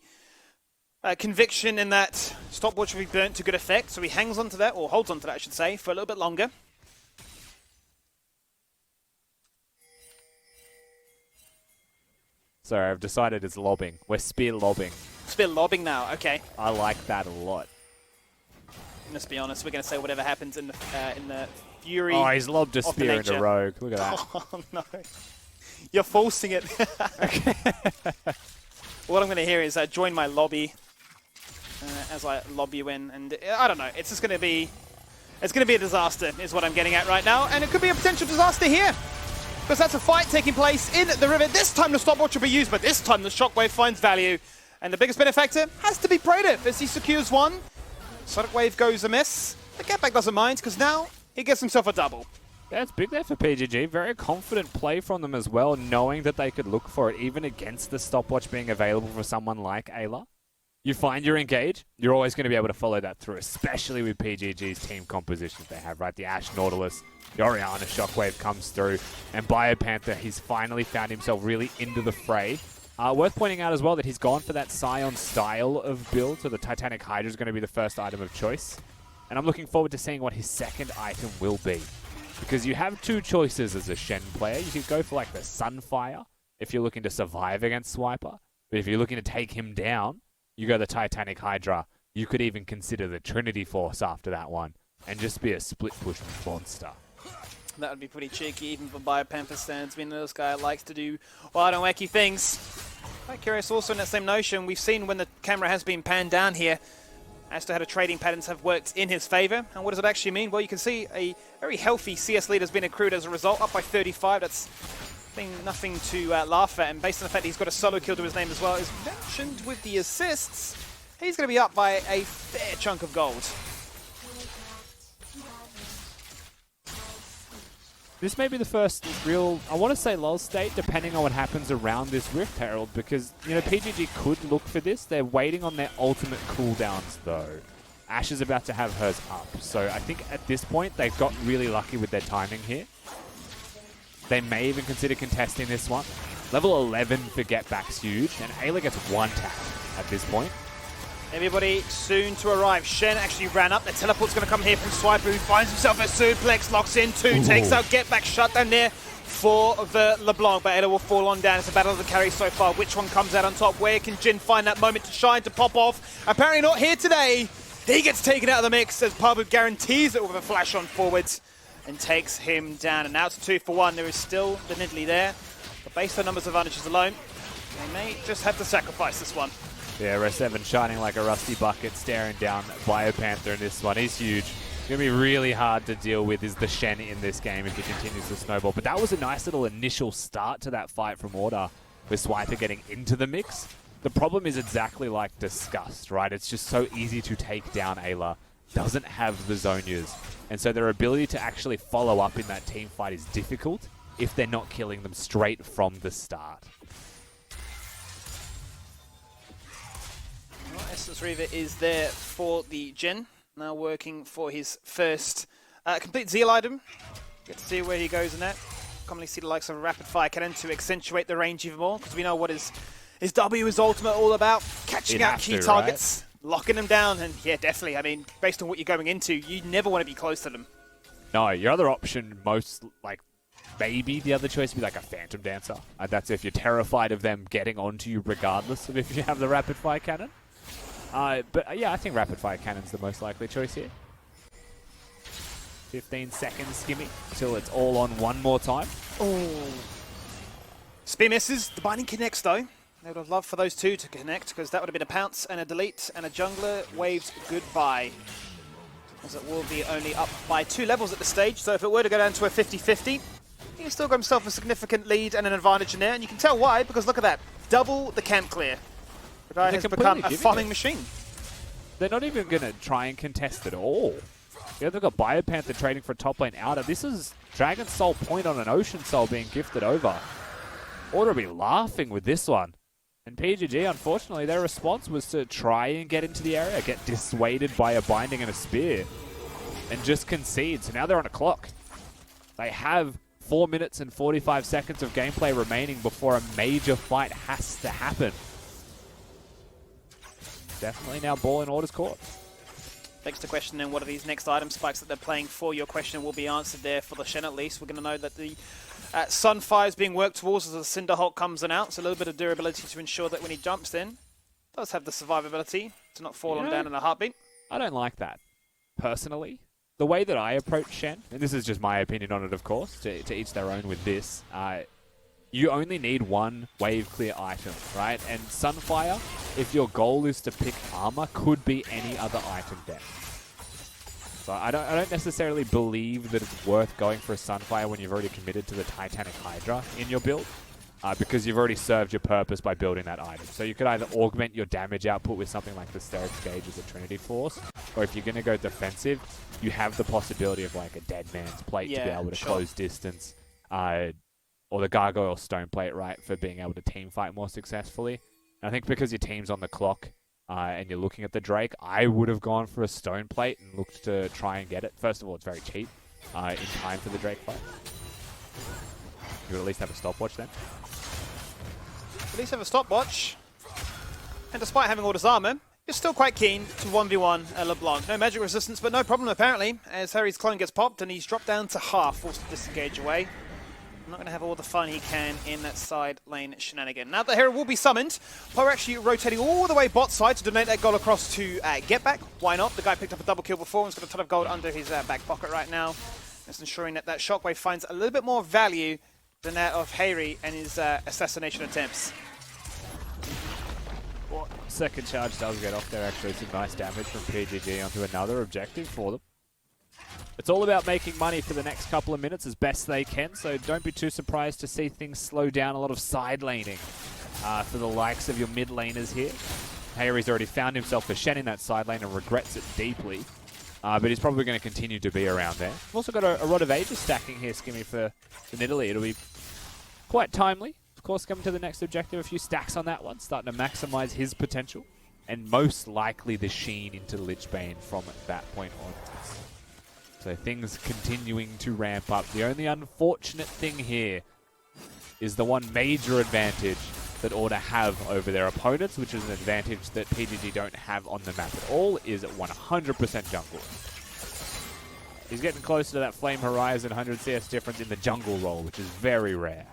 conviction in that stopwatch will be burnt to good effect. So he hangs on to that, or holds on to that, I should say, for a little bit longer. Sorry, I've decided it's lobbing. We're spear lobbing. Spear lobbing now, okay. I like that a lot. Let's be honest, we're going to say whatever happens in the fury. Oh, he's lobbed a spear into Rogue. Look at that. Oh, no. You're forcing it. What I'm going to hear is join my lobby as I lob you in. And I don't know, it's just going to be... It's going to be a disaster, is what I'm getting at right now. And it could be a potential disaster here. Because that's a fight taking place in the river. This time the stopwatch will be used, but this time the shockwave finds value. And the biggest benefactor has to be Praetor as he secures one. Sonic Wave goes amiss. The Getback doesn't mind, because now he gets himself a double. That's big there for PGG. Very confident play from them as well, knowing that they could look for it even against the stopwatch being available for someone like Ayla. You find you're engaged, you're always going to be able to follow that through, especially with PGG's team compositions they have, right? The Ashe Nautilus, the Orianna Shockwave comes through, and Biopanther, he's finally found himself really into the fray. Worth pointing out as well that he's gone for that Scion style of build, so the Titanic Hydra is going to be the first item of choice. And I'm looking forward to seeing what his second item will be. Because you have two choices as a Shen player. You could go for like the Sunfire if you're looking to survive against Swiper. But if you're looking to take him down, you go the Titanic Hydra. You could even consider the Trinity Force after that one and just be a split push monster. That would be pretty cheeky even for Biopanther stands. I mean, this guy likes to do wild and wacky things. Quite curious also in that same notion, we've seen when the camera has been panned down here as to how the trading patterns have worked in his favor. And what does it actually mean? Well, you can see a very healthy CS lead has been accrued as a result, up by 35. That's nothing to laugh at. And based on the fact that he's got a solo kill to his name as well, as mentioned with the assists, he's going to be up by a fair chunk of gold. This may be the first real, I want to say lull state, depending on what happens around this Rift Herald, because, you know, PGG could look for this. They're waiting on their ultimate cooldowns, though. Ashe is about to have hers up, so I think at this point, they've got really lucky with their timing here. They may even consider contesting this one. Level 11 for Get Back's huge, and Ayla gets one tap at this point. Everybody soon to arrive. Shen actually ran up. The teleport's going to come here from Swiper, who finds himself a suplex, locks in two, takes out Get Back, shut down there for the LeBlanc, but Ayla will fall on down. It's a battle of the carry so far. Which one comes out on top? Where can Jin find that moment to shine, to pop off? Apparently not here today. He gets taken out of the mix as Pabu guarantees it with a flash on forwards and takes him down. And now it's 2 for 1. There is still the Nidalee there, but based on numbers advantages alone, they may just have to sacrifice this one. Yeah, Res7 shining like a rusty bucket, staring down Biopanther in this one. He's huge. Going to be really hard to deal with is the Shen in this game if he continues to snowball. But that was a nice little initial start to that fight from Order, with Swiper getting into the mix. The problem is exactly like discussed, right? It's just so easy to take down Ayla. Doesn't have the Zonias. And so their ability to actually follow up in that team fight is difficult if they're not killing them straight from the start. Well, Essence Reaver is there for the Jin, now working for his first complete Zeal item. Get to see where he goes in that. Commonly see the likes of a Rapid Fire Cannon to accentuate the range even more, because we know what his W is ultimate all about, catching out key targets, locking them down, and yeah, definitely, I mean, based on what you're going into, you never want to be close to them. No, your other option, maybe the other choice would be like a Phantom Dancer. And that's if you're terrified of them getting onto you regardless of if you have the Rapid Fire Cannon. But yeah, I think Rapid Fire Cannon's the most likely choice here. 15 seconds, Skimmy, until it's all on one more time. Oh. Spear misses, the binding connects though. They would have loved for those two to connect, because that would have been a pounce and a delete, and a jungler waves goodbye. As it will be only up by 2 levels at this stage, so if it were to go down to a 50-50, he can still got himself a significant lead and an advantage in there, and you can tell why, because look at that. Double the camp clear. The guy has become a farming machine. They're not even going to try and contest at all. Yeah, they've got Biopanther trading for a top lane outer. This is Dragon Soul point on an Ocean Soul being gifted over. Ought to be laughing with this one. And PGG, unfortunately, their response was to try and get into the area, get dissuaded by a binding and a spear, and just concede. So now they're on a clock. They have 4 minutes and 45 seconds of gameplay remaining before a major fight has to happen. Definitely now ball in Order's court. Begs the question then, what are these next item spikes that they're playing for? Your question will be answered there for the Shen at least. We're going to know that the Sunfire is being worked towards as the Cinderhulk comes in out. So a little bit of durability to ensure that when he jumps in, does have the survivability to not fall on down in a heartbeat. I don't like that, personally. The way that I approach Shen, and this is just my opinion on it, of course, to each their own with this, you only need one wave clear item, right? And Sunfire, if your goal is to pick armor, could be any other item deck. So I don't necessarily believe that it's worth going for a Sunfire when you've already committed to the Titanic Hydra in your build. because you've already served your purpose by building that item. So you could either augment your damage output with something like the Stealth Gauge as a Trinity Force, or if you're going to go defensive, you have the possibility of like a Dead Man's Plate to be able to close distance, or the Gargoyle Stone Plate, right, for being able to team fight more successfully. And I think because your team's on the clock and you're looking at the Drake, I would have gone for a Stone Plate and looked to try and get it. First of all, it's very cheap in time for the Drake fight. You would at least have a stopwatch then. At least have a stopwatch. And despite having all this armor, you're still quite keen to 1v1 LeBlanc. No magic resistance, but no problem apparently, as Harry's clone gets popped and he's dropped down to half, forced to disengage away. Not going to have all the fun he can in that side lane shenanigan. Now the hero will be summoned. Poe actually rotating all the way bot side to donate that goal across to Get Back. Why not? The guy picked up a double kill before and has got a ton of gold under his back pocket right now. Just ensuring that that Shockwave finds a little bit more value than that of Harry and his assassination attempts. Well, second charge does get off there, actually. Some nice damage from PGG onto another objective for them. It's all about making money for the next couple of minutes as best they can, so don't be too surprised to see things slow down. A lot of side laning for the likes of your mid laners here. Harry's already found himself a Shen in that side lane and regrets it deeply, but he's probably going to continue to be around there. We've also got a Rod of Ages stacking here, Skimmy, for Italy. It'll be quite timely. Of course, coming to the next objective, a few stacks on that one, starting to maximize his potential, and most likely the Sheen into Lichbane from that point onwards. So things continuing to ramp up. The only unfortunate thing here is the one major advantage that Order have over their opponents, which is an advantage that PGG don't have on the map at all, is at 100% jungle. He's getting closer to that Flame Horizon 100 CS difference in the jungle role, which is very rare.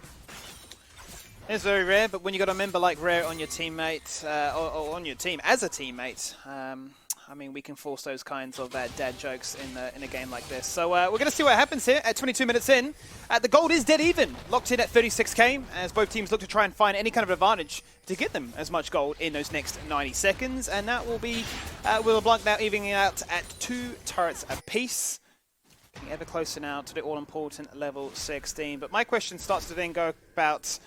It's very rare, but when you got a member like Rare on your teammate, or on your team as a teammate, I mean, we can force those kinds of dad jokes in a game like this. So we're going to see what happens here at 22 minutes in. The gold is dead even, locked in at 36k, as both teams look to try and find any kind of advantage to get them as much gold in those next 90 seconds. And that will be with LeBlanc now evening out at 2 turrets apiece. Getting ever closer now to the all-important level 16. But my question starts to then go about,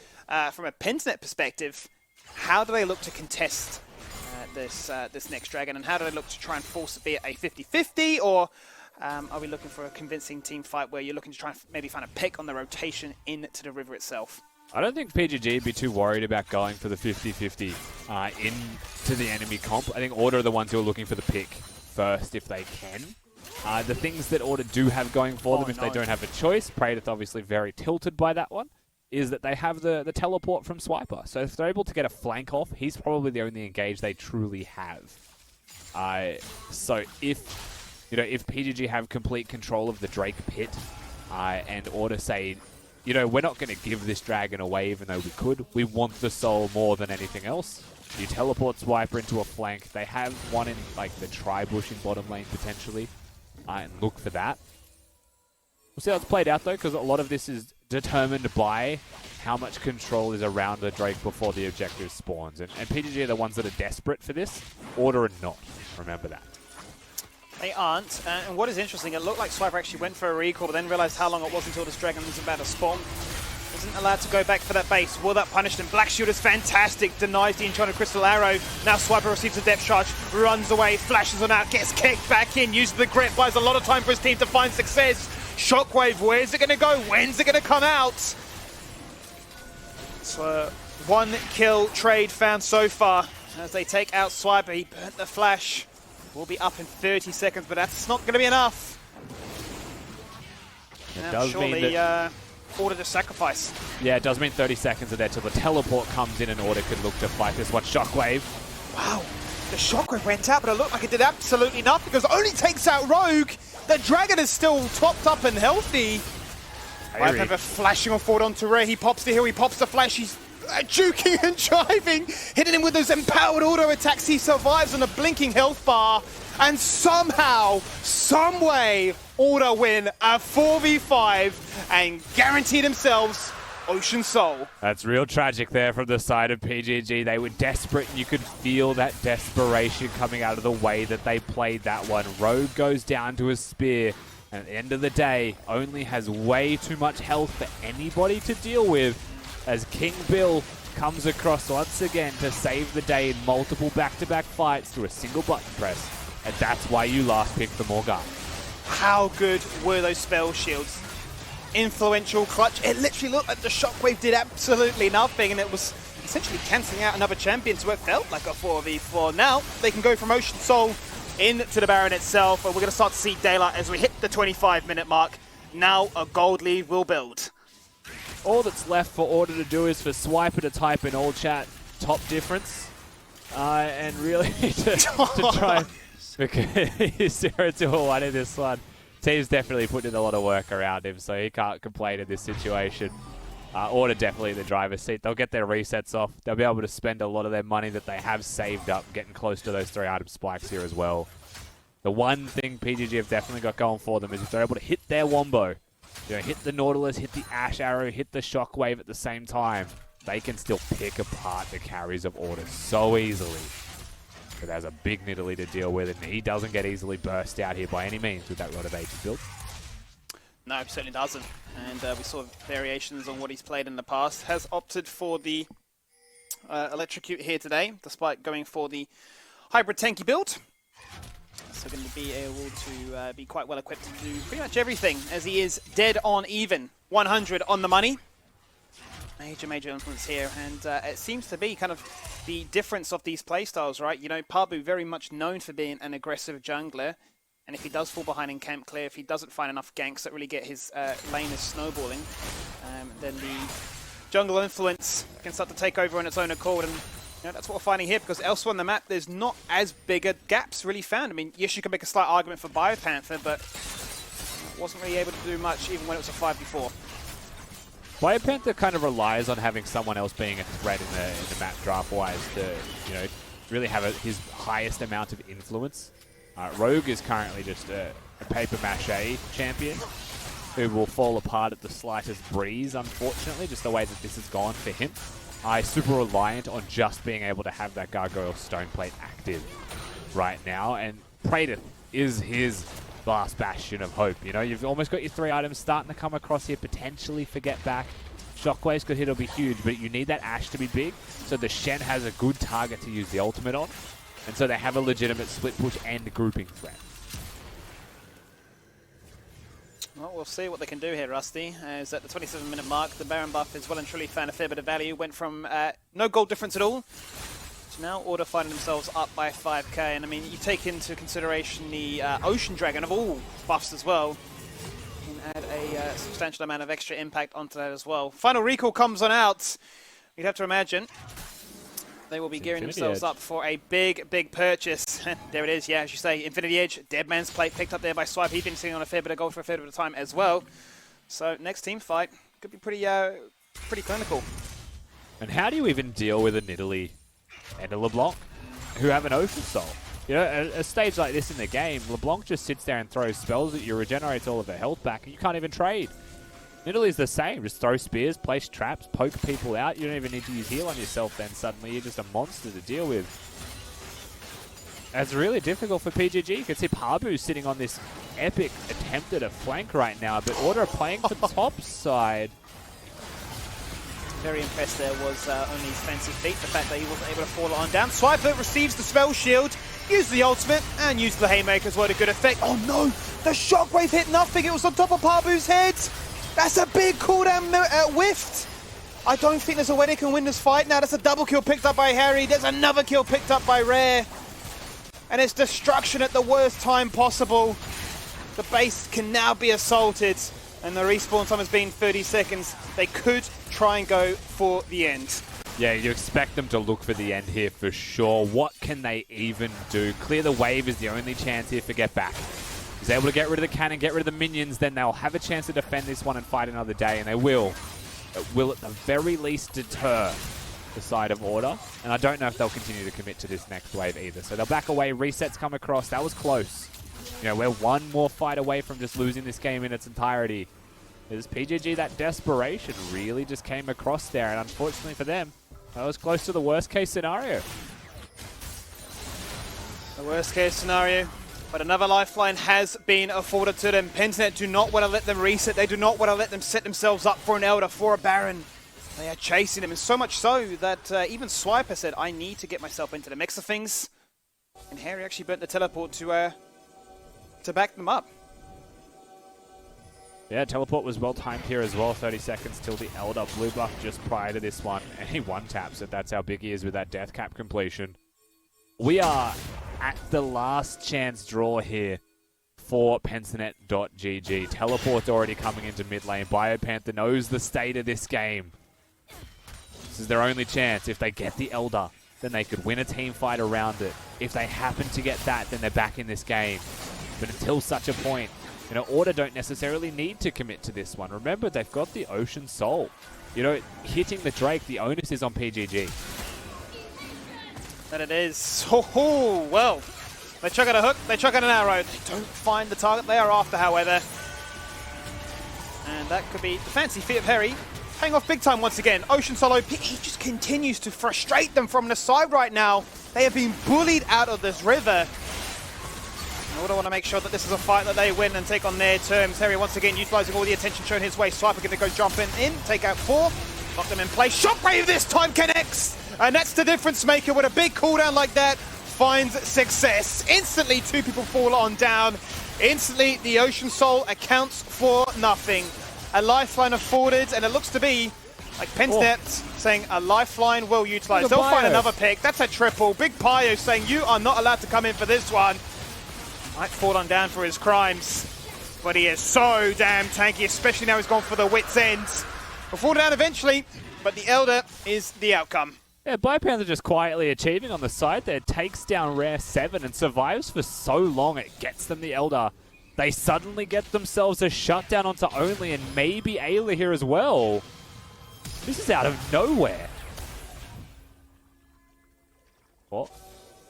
from a Pensnet perspective, how do they look to contest this next dragon, and how do they look to try and force it, be it a 50-50, or are we looking for a convincing team fight where you're looking to try and maybe find a pick on the rotation into the river itself? I don't think PGG would be too worried about going for the 50-50 into the enemy comp. I think Order are the ones who are looking for the pick first if they can. The things that Order do have going for them if they don't have a choice, Praetor's obviously very tilted by that one, is that they have the teleport from Swiper. So if they're able to get a flank off, he's probably the only engage they truly have. So if PGG have complete control of the Drake pit, and Order say, we're not going to give this dragon away even though we could. We want the soul more than anything else. You teleport Swiper into a flank. They have one in like the tri-bush in bottom lane potentially, and look for that. We'll see how it's played out though, because a lot of this is determined by how much control is around the Drake before the objective spawns. And PGG are the ones that are desperate for this. Order are not. Remember that. They aren't. And what is interesting, it looked like Swiper actually went for a recall, but then realized how long it was until this dragon was about to spawn. Isn't allowed to go back for that base. Will that punish them? Black Shield is fantastic. Denies the Enchanted Crystal Arrow. Now Swiper receives a depth charge, runs away, flashes on out, gets kicked back in, uses the grip, buys a lot of time for his team to find success. Shockwave, where's it going to go? When's it going to come out? So, 1 kill trade found so far. As they take out Swiper, he burnt the flash. Will be up in 30 seconds, but that's not going to be enough. It now, does surely, mean that... Order to sacrifice. Yeah, it does mean 30 seconds are there till the teleport comes in and Order could look to fight this one. Shockwave. Wow, the Shockwave went out, but it looked like it did absolutely nothing because it only takes out Rogue. The Dragon is still topped up and healthy. Viper flashing on forward onto Ray. He pops the hill, he pops the flash. He's juking and driving, hitting him with those empowered auto attacks. He survives on a blinking health bar. And somehow, someway, Order win a 4v5 and guarantee themselves Ocean Soul. That's real tragic there from the side of PGG. They were desperate, and you could feel that desperation coming out of the way that they played that one. Rogue goes down to a spear, and at the end of the day, only has way too much health for anybody to deal with. as King Bill comes across once again to save the day in multiple back-to-back fights through a single button press. And that's why you last picked the Morgan. How good were those spell shields? Influential clutch. It literally looked like the Shockwave did absolutely nothing, and it was essentially cancelling out another champion, so it felt like a 4v4. Now they can go from Ocean Soul into the Baron itself, and we're going to start to see daylight as we hit the 25-minute mark. Now a gold lead will build. All that's left for Order to do is for Swiper to type in all chat top difference, and really to try because he's 0-2-1 in this one. Team's definitely put in a lot of work around him, so he can't complain in this situation. Order definitely in the driver's seat. They'll get their resets off. They'll be able to spend a lot of their money that they have saved up, getting close to those 3 item spikes here as well. The one thing PGG have definitely got going for them is if they're able to hit their wombo, you know, hit the Nautilus, hit the Ash Arrow, hit the Shockwave at the same time, they can still pick apart the carries of Order so easily. But there's a big Nidalee to deal with, and he doesn't get easily burst out here by any means with that Rod of Ages build. No, it certainly doesn't. And we saw variations on what he's played in the past. Has opted for the Electrocute here today, despite going for the hybrid tanky build. So going to be able to be quite well equipped to do pretty much everything, as he is dead on even. 100 on the money. Major influence here, and it seems to be kind of the difference of these playstyles, right? You know, Pabu very much known for being an aggressive jungler, and if he does fall behind in camp clear, if he doesn't find enough ganks that really get his laners snowballing, then the jungle influence can start to take over on its own accord, and you know, that's what we're finding here, because elsewhere on the map, there's not as big a gaps really found. I mean, yes, you can make a slight argument for Biopanther, but wasn't really able to do much even when it was a 5v4. Biopanther kind of relies on having someone else being a threat in the map draft-wise to, you know, really have his highest amount of influence. Rogue is currently just a paper mache champion who will fall apart at the slightest breeze, unfortunately, just the way that this has gone for him. Super reliant on just being able to have that Gargoyle Stoneplate active right now, and Praetor is his last bastion of hope. You know, you've almost got your 3 items starting to come across here, potentially for get back. Shockwaves could hit, it'll be huge, but you need that Ashe to be big, so the Shen has a good target to use the ultimate on, and so they have a legitimate split push and grouping threat. Well, we'll see what they can do here, Rusty. As at the 27-minute mark, the Baron buff has well and truly found a fair bit of value. Went from no gold difference at all to now Order finding themselves up by 5k. And I mean, you take into consideration the Ocean Dragon of all buffs as well. You can add a substantial amount of extra impact onto that as well. Final recall comes on out. You'd have to imagine they will be gearing themselves up for a big purchase. There it is, yeah, as you say, Infinity Edge, Dead Man's Plate picked up there by Swipe. He's been sitting on a fair bit of gold for a fair bit of time as well. So next team fight could be pretty clinical. And how do you even deal with a Nidalee and a LeBlanc who have an Ocean Soul? You know, at a stage like this in the game, LeBlanc just sits there and throws spells at you, regenerates all of their health back, and you can't even trade. Nidalee's the same. Just throw spears, place traps, poke people out. You don't even need to use heal on yourself then suddenly. You're just a monster to deal with. It's really difficult for PGG. You can see Pabu sitting on this epic attempt at a flank right now, but Order are playing for top side. Very impressed there was only his fancy feet, the fact that he wasn't able to fall on down. Swiper receives the spell shield, uses the ultimate, and uses the Haymaker as well to good effect. Oh no! The Shockwave hit nothing, it was on top of Pabu's head! That's a big cooldown whiffed! I don't think there's a way they can win this fight now. That's a double kill picked up by Harry, there's another kill picked up by Rare. And it's destruction at the worst time possible. The base can now be assaulted, and the respawn time has been 30 seconds. They could try and go for the end. Yeah, you expect them to look for the end here for sure. What can they even do? Clear the wave is the only chance here for get back. He's able to get rid of the cannon, get rid of the minions, then they'll have a chance to defend this one and fight another day, and they will. It will at the very least deter the side of Order, and I don't know if they'll continue to commit to this next wave either. So they'll back away, resets come across. That was close. You know, we're one more fight away from just losing this game in its entirety. As PGG, that desperation really just came across there, and unfortunately for them, that was close to the worst case scenario. The worst case scenario, but another lifeline has been afforded to them. Pentanet do not want to let them reset. They do not want to let them set themselves up for an Elder, for a Baron. They are chasing him, and so much so that even Swiper said, I need to get myself into the mix of things. And Harry actually burnt the teleport to back them up. Yeah, teleport was well timed here as well. 30 seconds till the Elder. Blue buff just prior to this one. And he one-taps it. That's how big he is with that death cap completion. We are at the last chance draw here for Pensinet.gg. Teleport's already coming into mid lane. Biopanther knows the state of this game. This is their only chance. If they get the Elder, then they could win a team fight around it. If they happen to get that, then they're back in this game. But until such a point, you know, Order don't necessarily need to commit to this one. Remember, they've got the Ocean Soul. You know, hitting the Drake, the onus is on PGG. That it is. Oh, well. They chuck out a hook, they chuck out an arrow. They don't find the target they are after, however. And that could be the fancy feet of Harry. Paying off big time once again. Ocean Soul OP, he just continues to frustrate them from the side right now. They have been bullied out of this river. Order want to make sure that this is a fight that they win and take on their terms. Harry once again utilizing all the attention shown his way. Swiper going to go jumping in, take out 4, lock them in place. Shockwave this time connects, and that's the difference maker. With a big cooldown like that, finds success. Instantly, 2 people fall on down. Instantly, the Ocean Soul accounts for nothing. A lifeline afforded, and it looks to be like Pensnet saying a lifeline well utilized. They'll find another pick. That's a triple. Big Pio saying you are not allowed to come in for this one. Might fall on down for his crimes, but he is so damn tanky, especially now he's gone for the wit's end. We'll fall down eventually, but the Elder is the outcome. Yeah, Biopanther just quietly achieving on the side there, takes down Rare 7 and survives for so long it gets them the Elder. They suddenly get themselves a shutdown onto Only and maybe Ayla here as well. This is out of nowhere. What?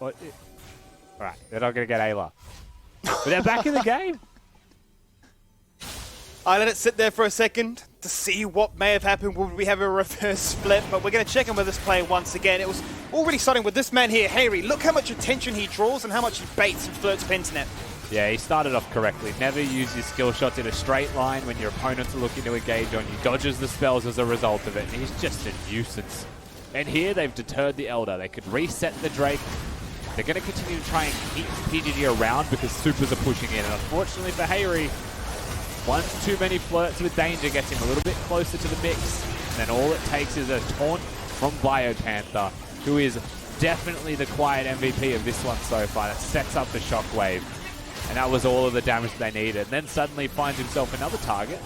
Alright, they're not going to get Ayla. But they're back in the game. I let it sit there for a second to see what may have happened. Would we have a reverse split? But we're going to check in with this play once again. It was already starting with this man here, Harry. Look how much attention he draws and how much he baits and flirts Pensinet. Yeah, he started off correctly. Never use your skill shots in a straight line when your opponents are looking to engage on you. Dodges the spells as a result of it, and he's just a nuisance. And here they've deterred the Elder. They could reset the Drake. They're going to continue to try and keep PGG around because supers are pushing in. And unfortunately for Harry, one too many flirts with danger gets him a little bit closer to the mix. And then all it takes is a taunt from Biopanther, who is definitely the quiet MVP of this one so far. That sets up the shockwave. And that was all of the damage they needed. And then suddenly finds himself another target.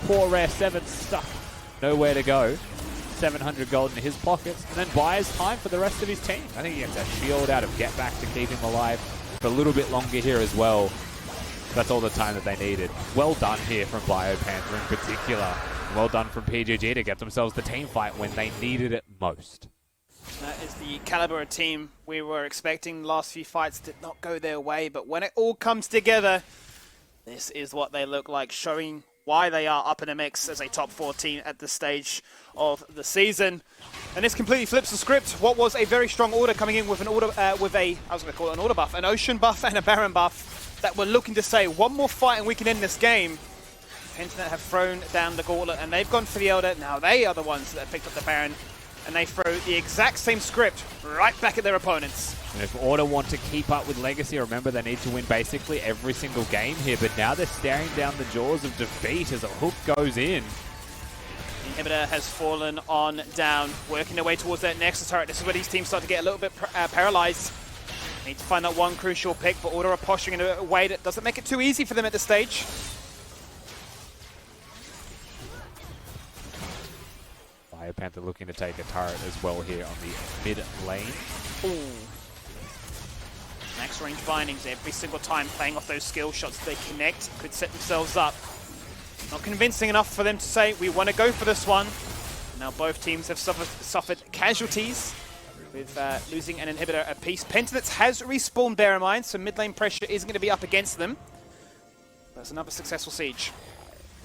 Poor Rare 7 stuck. Nowhere to go. 700 gold in his pockets, and then buys time for the rest of his team. I think he gets a shield out of Get Back to keep him alive for a little bit longer here as well. That's all the time that they needed. Well done here from Biopanther in particular. Well done from PGG to get themselves the team fight when they needed it most. That is the caliber of team we were expecting. The last few fights did not go their way, but when it all comes together, this is what they look like, showing why they are up in the mix as a top 4 team at this stage of the season. And this completely flips the script. What was a very strong Order coming in with an Order, I was going to call it an Order buff, an Ocean buff and a Baron buff that were looking to say one more fight and we can end this game. Pensinet have thrown down the gauntlet and they've gone for the Elder. Now they are the ones that have picked up the Baron, and they throw the exact same script right back at their opponents. And if Order want to keep up with Legacy, remember they need to win basically every single game here, but now they're staring down the jaws of defeat as a hook goes in. The Inhibitor has fallen on down, working their way towards that Nexus turret. This is where these teams start to get a little bit paralyzed. Need to find that one crucial pick, but Order are posturing in a way that doesn't make it too easy for them at this stage. Biopanther looking to take a turret as well here on the mid lane. Ooh. Max range bindings every single time, playing off those skill shots. They connect, could set themselves up. Not convincing enough for them to say, we want to go for this one. Now both teams have suffered casualties with losing an Inhibitor apiece. Pentinets has respawned, bear in mind, so mid lane pressure isn't going to be up against them. That's another successful siege.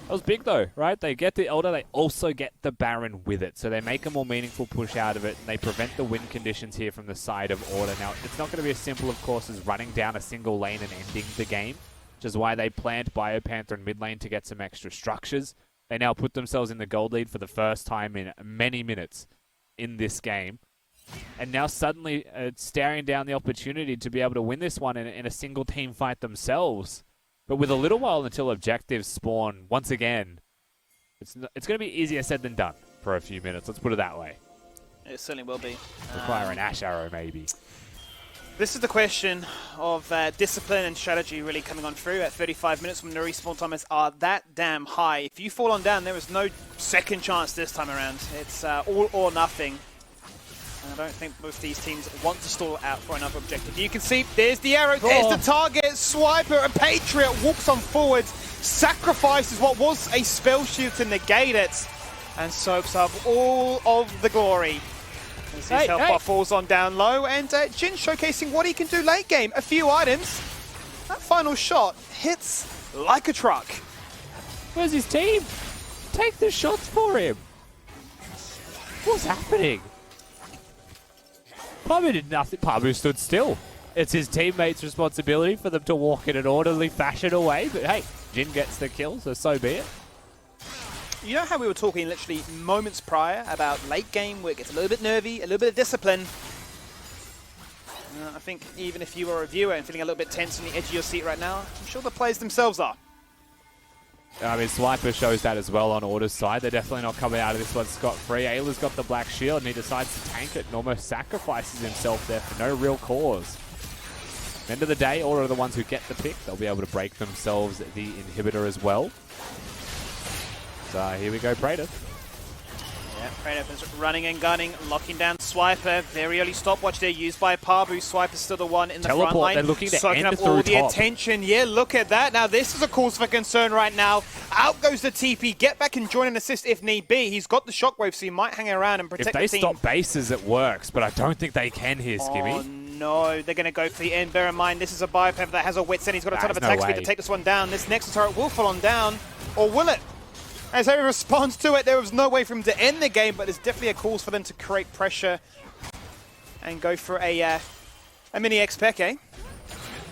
That was big though, right? They get the Elder, they also get the Baron with it. So they make a more meaningful push out of it, and they prevent the win conditions here from the side of Order. Now, it's not going to be as simple, of course, as running down a single lane and ending the game, which is why they planned Biopanther in mid lane to get some extra structures. They now put themselves in the gold lead for the first time in many minutes in this game. And now suddenly staring down the opportunity to be able to win this one in a single team fight themselves. But with a little while until objectives spawn once again, it's going to be easier said than done for a few minutes. Let's put it that way. It certainly will be. Require an Ash Arrow maybe. This is the question of discipline and strategy really coming on through at 35 minutes when the respawn timers are that damn high. If you fall on down, there is no second chance this time around. It's all or nothing. And I don't think most of these teams want to stall out for another objective. You can see, there's the arrow, there's the target, Swiper, a Patriot walks on forward, sacrifices what was a spell shield to negate it, and soaks up all of the glory. As his health bar falls on down low, and Jin showcasing what he can do late game. A few items. That final shot hits like a truck. Where's his team? Take the shots for him. What's happening? Pabu did nothing. Pabu stood still. It's his teammates' responsibility for them to walk in an orderly fashion away. But hey, Jin gets the kill, so be it. You know how we were talking literally moments prior about late game where it gets a little bit nervy, a little bit of discipline? I think even if you were a viewer and feeling a little bit tense on the edge of your seat right now, I'm sure the players themselves are. I mean, Swiper shows that as well on Order's side. They're definitely not coming out of this one scot-free. Ayla's got the black shield and he decides to tank it and almost sacrifices himself there for no real cause. End of the day, Order are the ones who get the pick. They'll be able to break themselves the inhibitor as well. So here we go, Praetor. Yeah, Praetor is running and gunning, locking down Swiper. Very early stopwatch there used by Pabu. Swiper's still the one in the front line. They're looking to soaking end up all through the top. attention. Yeah, look at that. Now this is a cause for concern right now. Out goes the TP. Get back and join and assist if need be. He's got the shockwave, so he might hang around and protect the team. If they stop bases, it works, but I don't think they can here, Skibby. Oh no, they're going to go for the end. Bear in mind, this is a Biopev that has a wits end. He's got a ton of attack speed to take this one down. This next turret will fall on down, or will it? As he responds to it, there was no way for him to end the game, but there's definitely a cause for them to create pressure and go for a mini X-Pec, eh?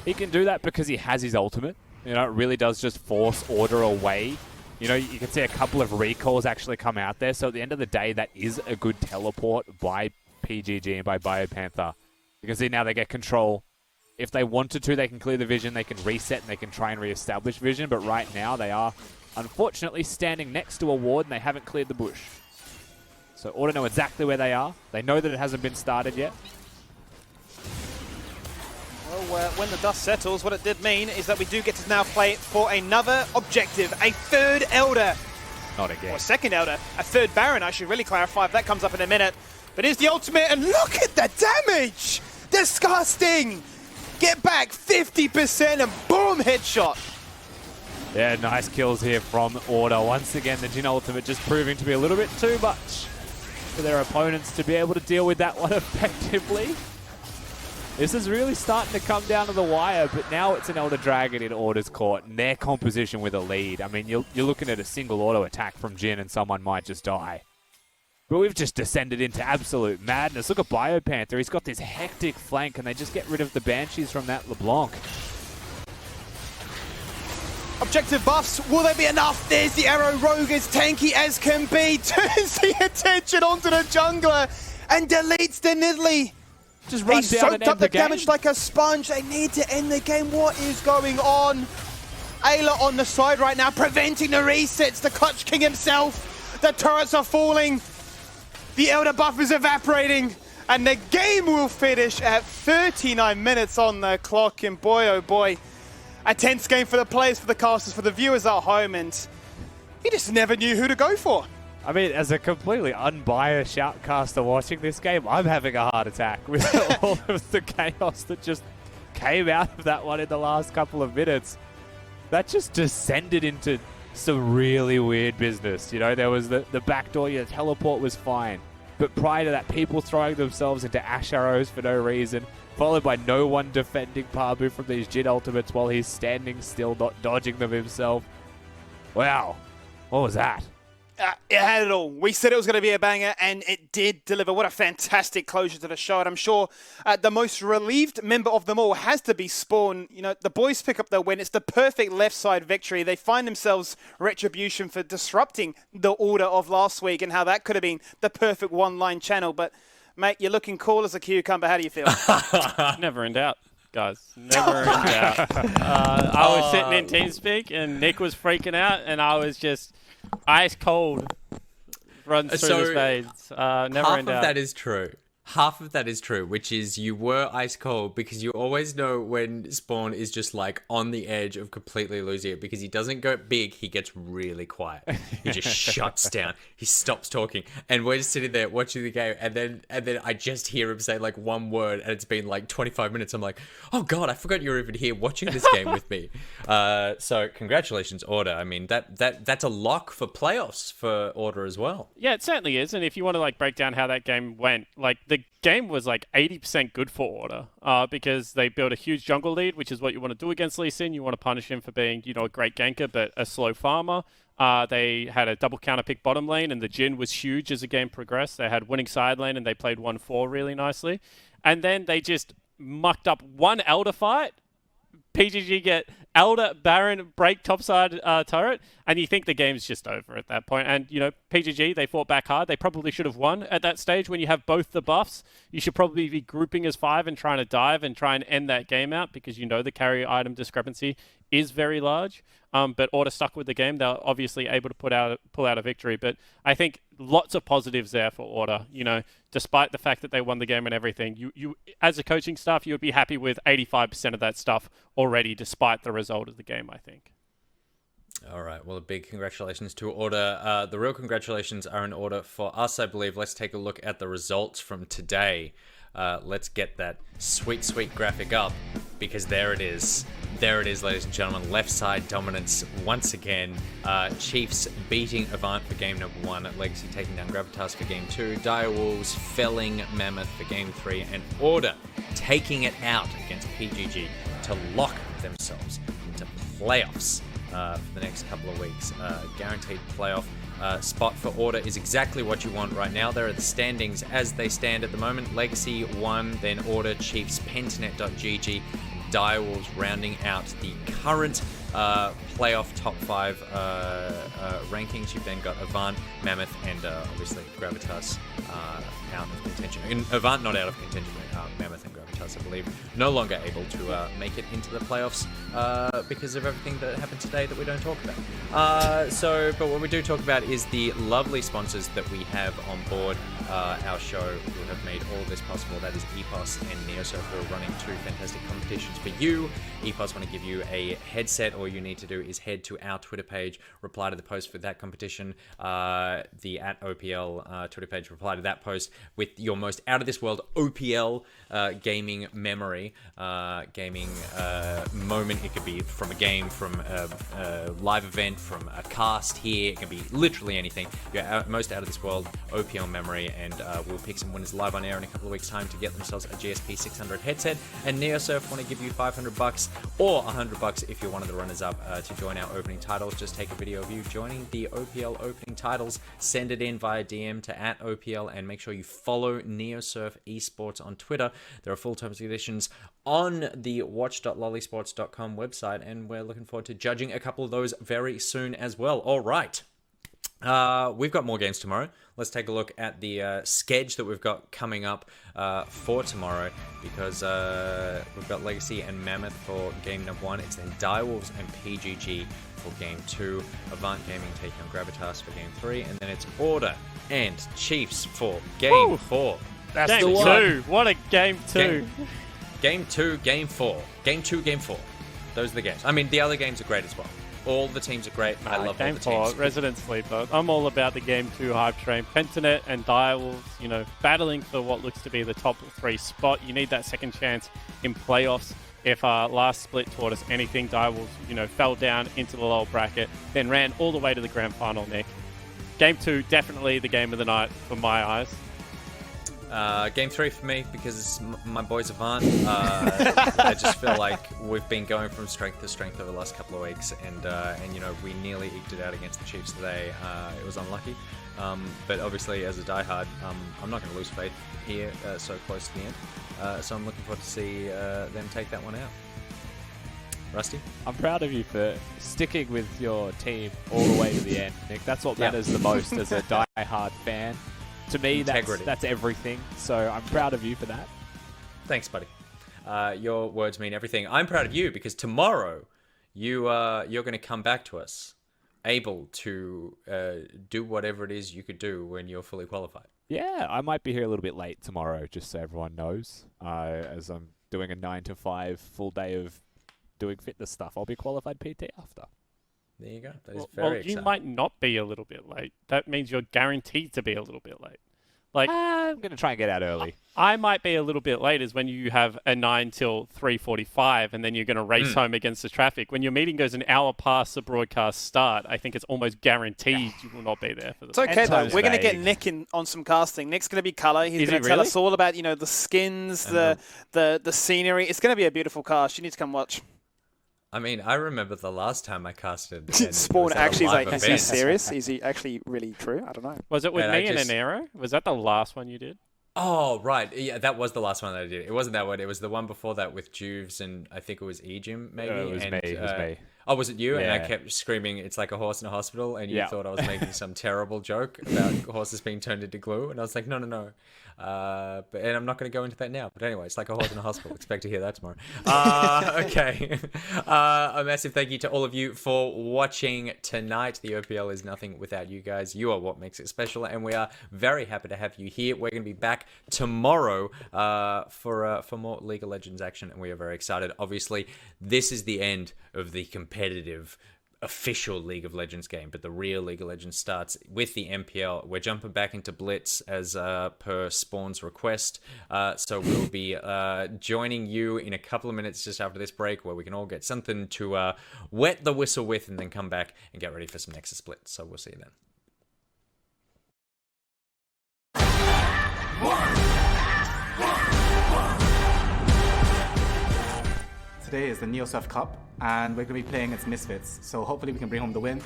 He can do that because he has his ultimate. You know, it really does just force Order away. You know, you can see a couple of recalls actually come out there. So at the end of the day, that is a good teleport by PGG and by Biopanther. You can see now they get control. If they wanted to, they can clear the vision, they can reset, and they can try and re-establish vision. But right now, they are unfortunately standing next to a ward, and they haven't cleared the bush. So Order know exactly where they are. They know that it hasn't been started yet. Well, when the dust settles, what it did mean is that we do get to now play for another objective, a third Elder. Not again. Or a second Elder, a third Baron, I should really clarify. That comes up in a minute. But here's the ultimate, and look at the damage! Disgusting! Get back 50% and boom, headshot. Yeah, nice kills here from Order. Once again, the Jin ultimate just proving to be a little bit too much for their opponents to be able to deal with that one effectively. This is really starting to come down to the wire, but now it's an Elder Dragon in Order's court, and their composition with a lead. I mean, you're looking at a single auto attack from Jin, and someone might just die. But we've just descended into absolute madness. Look at Biopanther. He's got this hectic flank, and they just get rid of the Banshees from that LeBlanc. Objective buffs, will there be enough? There's the arrow. Rogue as tanky as can be. Turns the attention onto the jungler and deletes the Nidalee. Just run he down soaked and up end the the game. damage like a sponge. They need to end the game. What is going on? Ayla on the side right now, preventing the resets. The Clutch King himself. The turrets are falling. The Elder buff is evaporating. And the game will finish at 39 minutes on the clock. And boy, oh boy, a tense game for the players, for the casters, for the viewers at home. And he just never knew who to go for. I mean, as a completely unbiased shoutcaster watching this game, I'm having a heart attack with all of the chaos that just came out of that one in the last couple of minutes. That just descended into some really weird business. You know, there was the backdoor, your teleport was fine. But prior to that, people throwing themselves into Ash Arrows for no reason, followed by no one defending Pabu from these Jin ultimates while he's standing still, not dodging them himself. Wow. What was that? It had it all. We said it was going to be a banger, and it did deliver. What a fantastic closure to the show. And I'm sure the most relieved member of them all has to be Spawn. You know, the boys pick up their win. It's the perfect left side victory. They find themselves retribution for disrupting the order of last week and how that could have been the perfect one-line channel. But, mate, you're looking cool as a cucumber. How do you feel? Never in doubt, guys. Never in doubt. I was sitting in TeamSpeak, and Nick was freaking out, and I was just ice cold. Runs through his veins. Never in doubt. Half of that is true. Half of that is true, which is you were ice cold because you always know when Spawn is just like on the edge of completely losing it because he doesn't go big, he gets really quiet. He just shuts down. He stops talking. And we're just sitting there watching the game and then I just hear him say like one word and it's been like 25 minutes. I'm like, oh God, I forgot you were even here watching this game with me. So congratulations, Order. I mean, that's a lock for playoffs for Order as well. Yeah, it certainly is. And if you want to like break down how that game went, like the game was like 80% good for Order because they built a huge jungle lead, which is what you want to do against Lee Sin. You want to punish him for being, you know, a great ganker, but a slow farmer. They had a double counter pick bottom lane, and the Jhin was huge as the game progressed. They had winning side lane, and they played 1-4 really nicely. And then they just mucked up one Elder fight. PGG get Elder, Baron, break topside turret, and you think the game's just over at that point. And, you know, PGG, they fought back hard. They probably should have won at that stage when you have both the buffs. You should probably be grouping as 5 and trying to dive and try and end that game out because you know the carry item discrepancy is very large. But Order stuck with the game. They're obviously able to pull out a victory. But I think lots of positives there for Order. You know, despite the fact that they won the game and everything, you as a coaching staff, you would be happy with 85% of that stuff already, despite the result of the game, I think. All right. Well, a big congratulations to Order. The real congratulations are in order for us, I believe. Let's take a look at the results from today. Let's get that sweet, sweet graphic up because there it is. There it is, ladies and gentlemen. Left side dominance once again. Chiefs beating Avant for game number 1. Legacy taking down Gravitas for game 2. Direwolves felling Mammoth for game 3. And Order taking it out against PGG to lock themselves into playoffs for the next couple of weeks. Guaranteed playoff spot for Order is exactly what you want right now. There are the standings as they stand at the moment. Legacy 1, then Order, Chiefs, Pentanet.gg, Direwolves rounding out the current playoff top 5 rankings. You've then got Avant, Mammoth, and obviously Gravitas out of contention. Avant not out of contention, Mammoth and Gravitas, I believe, no longer able to make it into the playoffs because of everything that happened today that we don't talk about. But what we do talk about is the lovely sponsors that we have on board our show who have made all of this possible. That is EPOS and NeoSurf, who are running 2 fantastic competitions for you. EPOS want to give you a headset. All you need to do is head to our Twitter page, reply to the post for that competition, the @OPL Twitter page, reply to that post with your most out of this world OPL gaming memory, gaming moment. It could be from a game, from a live event, from a cast here. It can be literally anything. Your most out of this world OPL memory, and we'll pick some winners live on air in a couple of weeks' time to get themselves a GSP 600 headset. And NeoSurf want to give you $500 or $100 if you're one of the runners-up to join our opening titles. Just take a video of you joining the OPL opening titles, send it in via DM to @OPL, and make sure you follow NeoSurf Esports on Twitter. There are full terms and conditions on the watch.lollysports.com website, and we're looking forward to judging a couple of those very soon as well. All right. We've got more games tomorrow. Let's take a look at the schedule that we've got coming up for tomorrow, because we've got Legacy and Mammoth for game number 1. It's then Direwolves and PGG for game 2. Avant Gaming taking on Gravitas for game 3. And then it's Order and Chiefs for game 4. That's game 2. What a game 2. Game 2, game 4. Game 2, game 4. Those are the games. I mean, the other games are great as well. All the teams are great. I love game all the teams. 4, Resident Sleeper. I'm all about the game 2 hype train. Pentanet and Direwolves, you know, battling for what looks to be the top 3 spot. You need that second chance in playoffs. If last split taught us anything, Direwolves, you know, fell down into the lower bracket, then ran all the way to the grand final, Nick. Game 2, definitely the game of the night for my eyes. Game 3 for me because my boys Avant. I just feel like we've been going from strength to strength over the last couple of weeks, and you know, we nearly eked it out against the Chiefs today. It was unlucky, but obviously as a diehard, I'm not going to lose faith here so close to the end. So I'm looking forward to see them take that one out. Rusty? I'm proud of you for sticking with your team all the way to the end, Nick. That's what matters the most as a die-hard fan. To me, that's everything. So I'm proud of you for that. Thanks, buddy. Your words mean everything. I'm proud of you because tomorrow you're going to come back to us able to do whatever it is you could do when you're fully qualified. Yeah, I might be here a little bit late tomorrow, just so everyone knows, as I'm doing a 9 to 5 full day of doing fitness stuff. I'll be qualified PT after. There you go. That is very exciting. You might not be a little bit late. That means you're guaranteed to be a little bit late. Like, I'm going to try and get out early. I might be a little bit late is when you have a 9 till 3:45 and then you're going to race home against the traffic. When your meeting goes an hour past the broadcast start, I think it's almost guaranteed you will not be there for the. It's okay though. We're going to get Nick in on some casting. Nick's going to be colour. He's going to tell us all about, you know, the skins, the scenery. It's going to be a beautiful cast. You need to come watch. I mean, I remember the last time I casted. Spawn actually is like, is he serious? Is he actually really true? I don't know. Was it with me and Anero? Was that the last one you did? Oh, right. Yeah, that was the last one that I did. It wasn't that one. It was the one before that with Juves and I think it was Ejim, maybe. It was me. It was me. Oh, was it you? Yeah. And I kept screaming, it's like a horse in a hospital, and you thought I was making some terrible joke about horses being turned into glue, and I was like, no. And I'm not going to go into that now. But anyway, it's like a horse in a hospital. Expect to hear that tomorrow. Okay. A massive thank you to all of you for watching tonight. The OPL is nothing without you guys. You are what makes it special, and we are very happy to have you here. We're going to be back tomorrow for more League of Legends action, and we are very excited. Obviously, this is the end of the competitive official League of Legends game, but the real League of Legends starts with the MPL. We're jumping back into Blitz as per Spawn's request, so we'll be joining you in a couple of minutes just after this break, where we can all get something to wet the whistle with, and then come back and get ready for some Nexus Blitz. So we'll see you then. Today is the NeoSurf Cup, and we're going to be playing against Misfits, so hopefully we can bring home the win.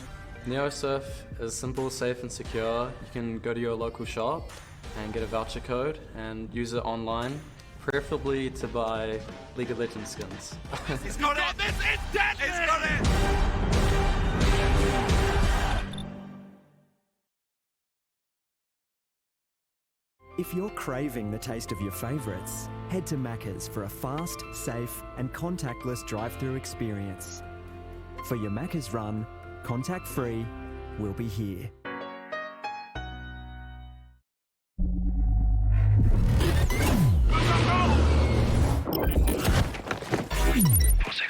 NeoSurf is simple, safe and secure. You can go to your local shop and get a voucher code and use it online, preferably to buy League of Legends skins. He's got it! This is deadly! He's got it! If you're craving the taste of your favourites, head to Macca's for a fast, safe and contactless drive-through experience. For your Macca's run, contact-free, we'll be here.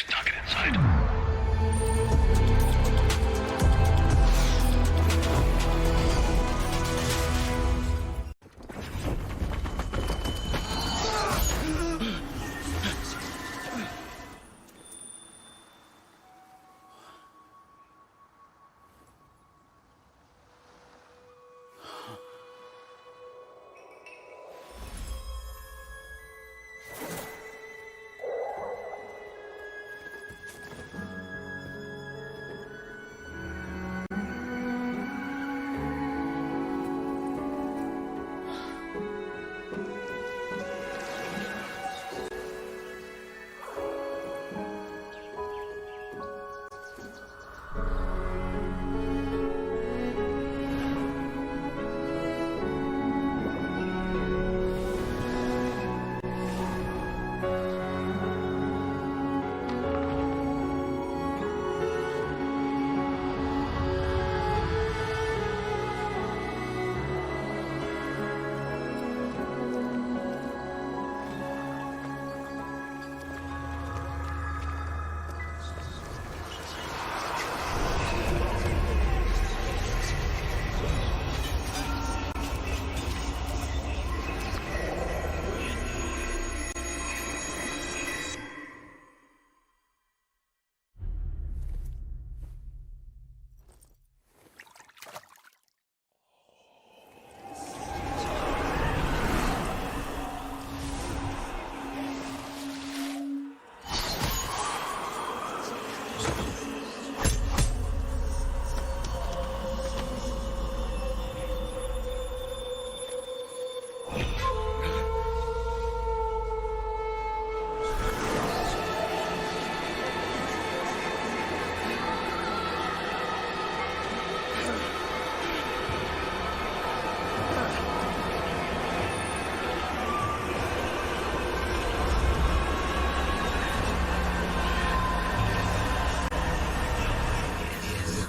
Target inside.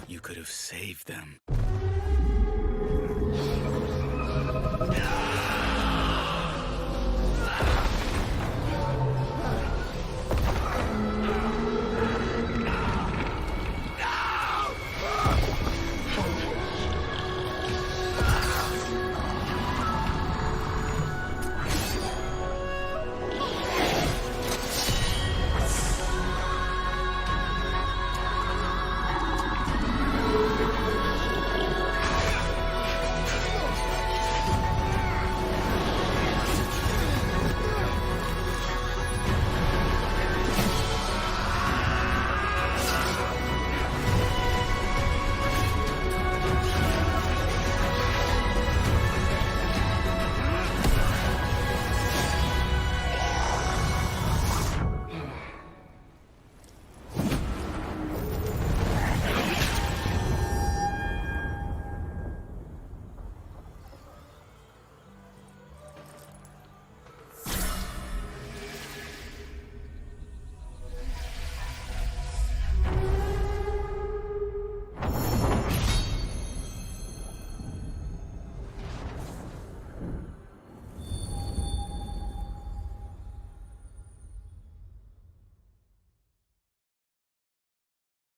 You could have saved them.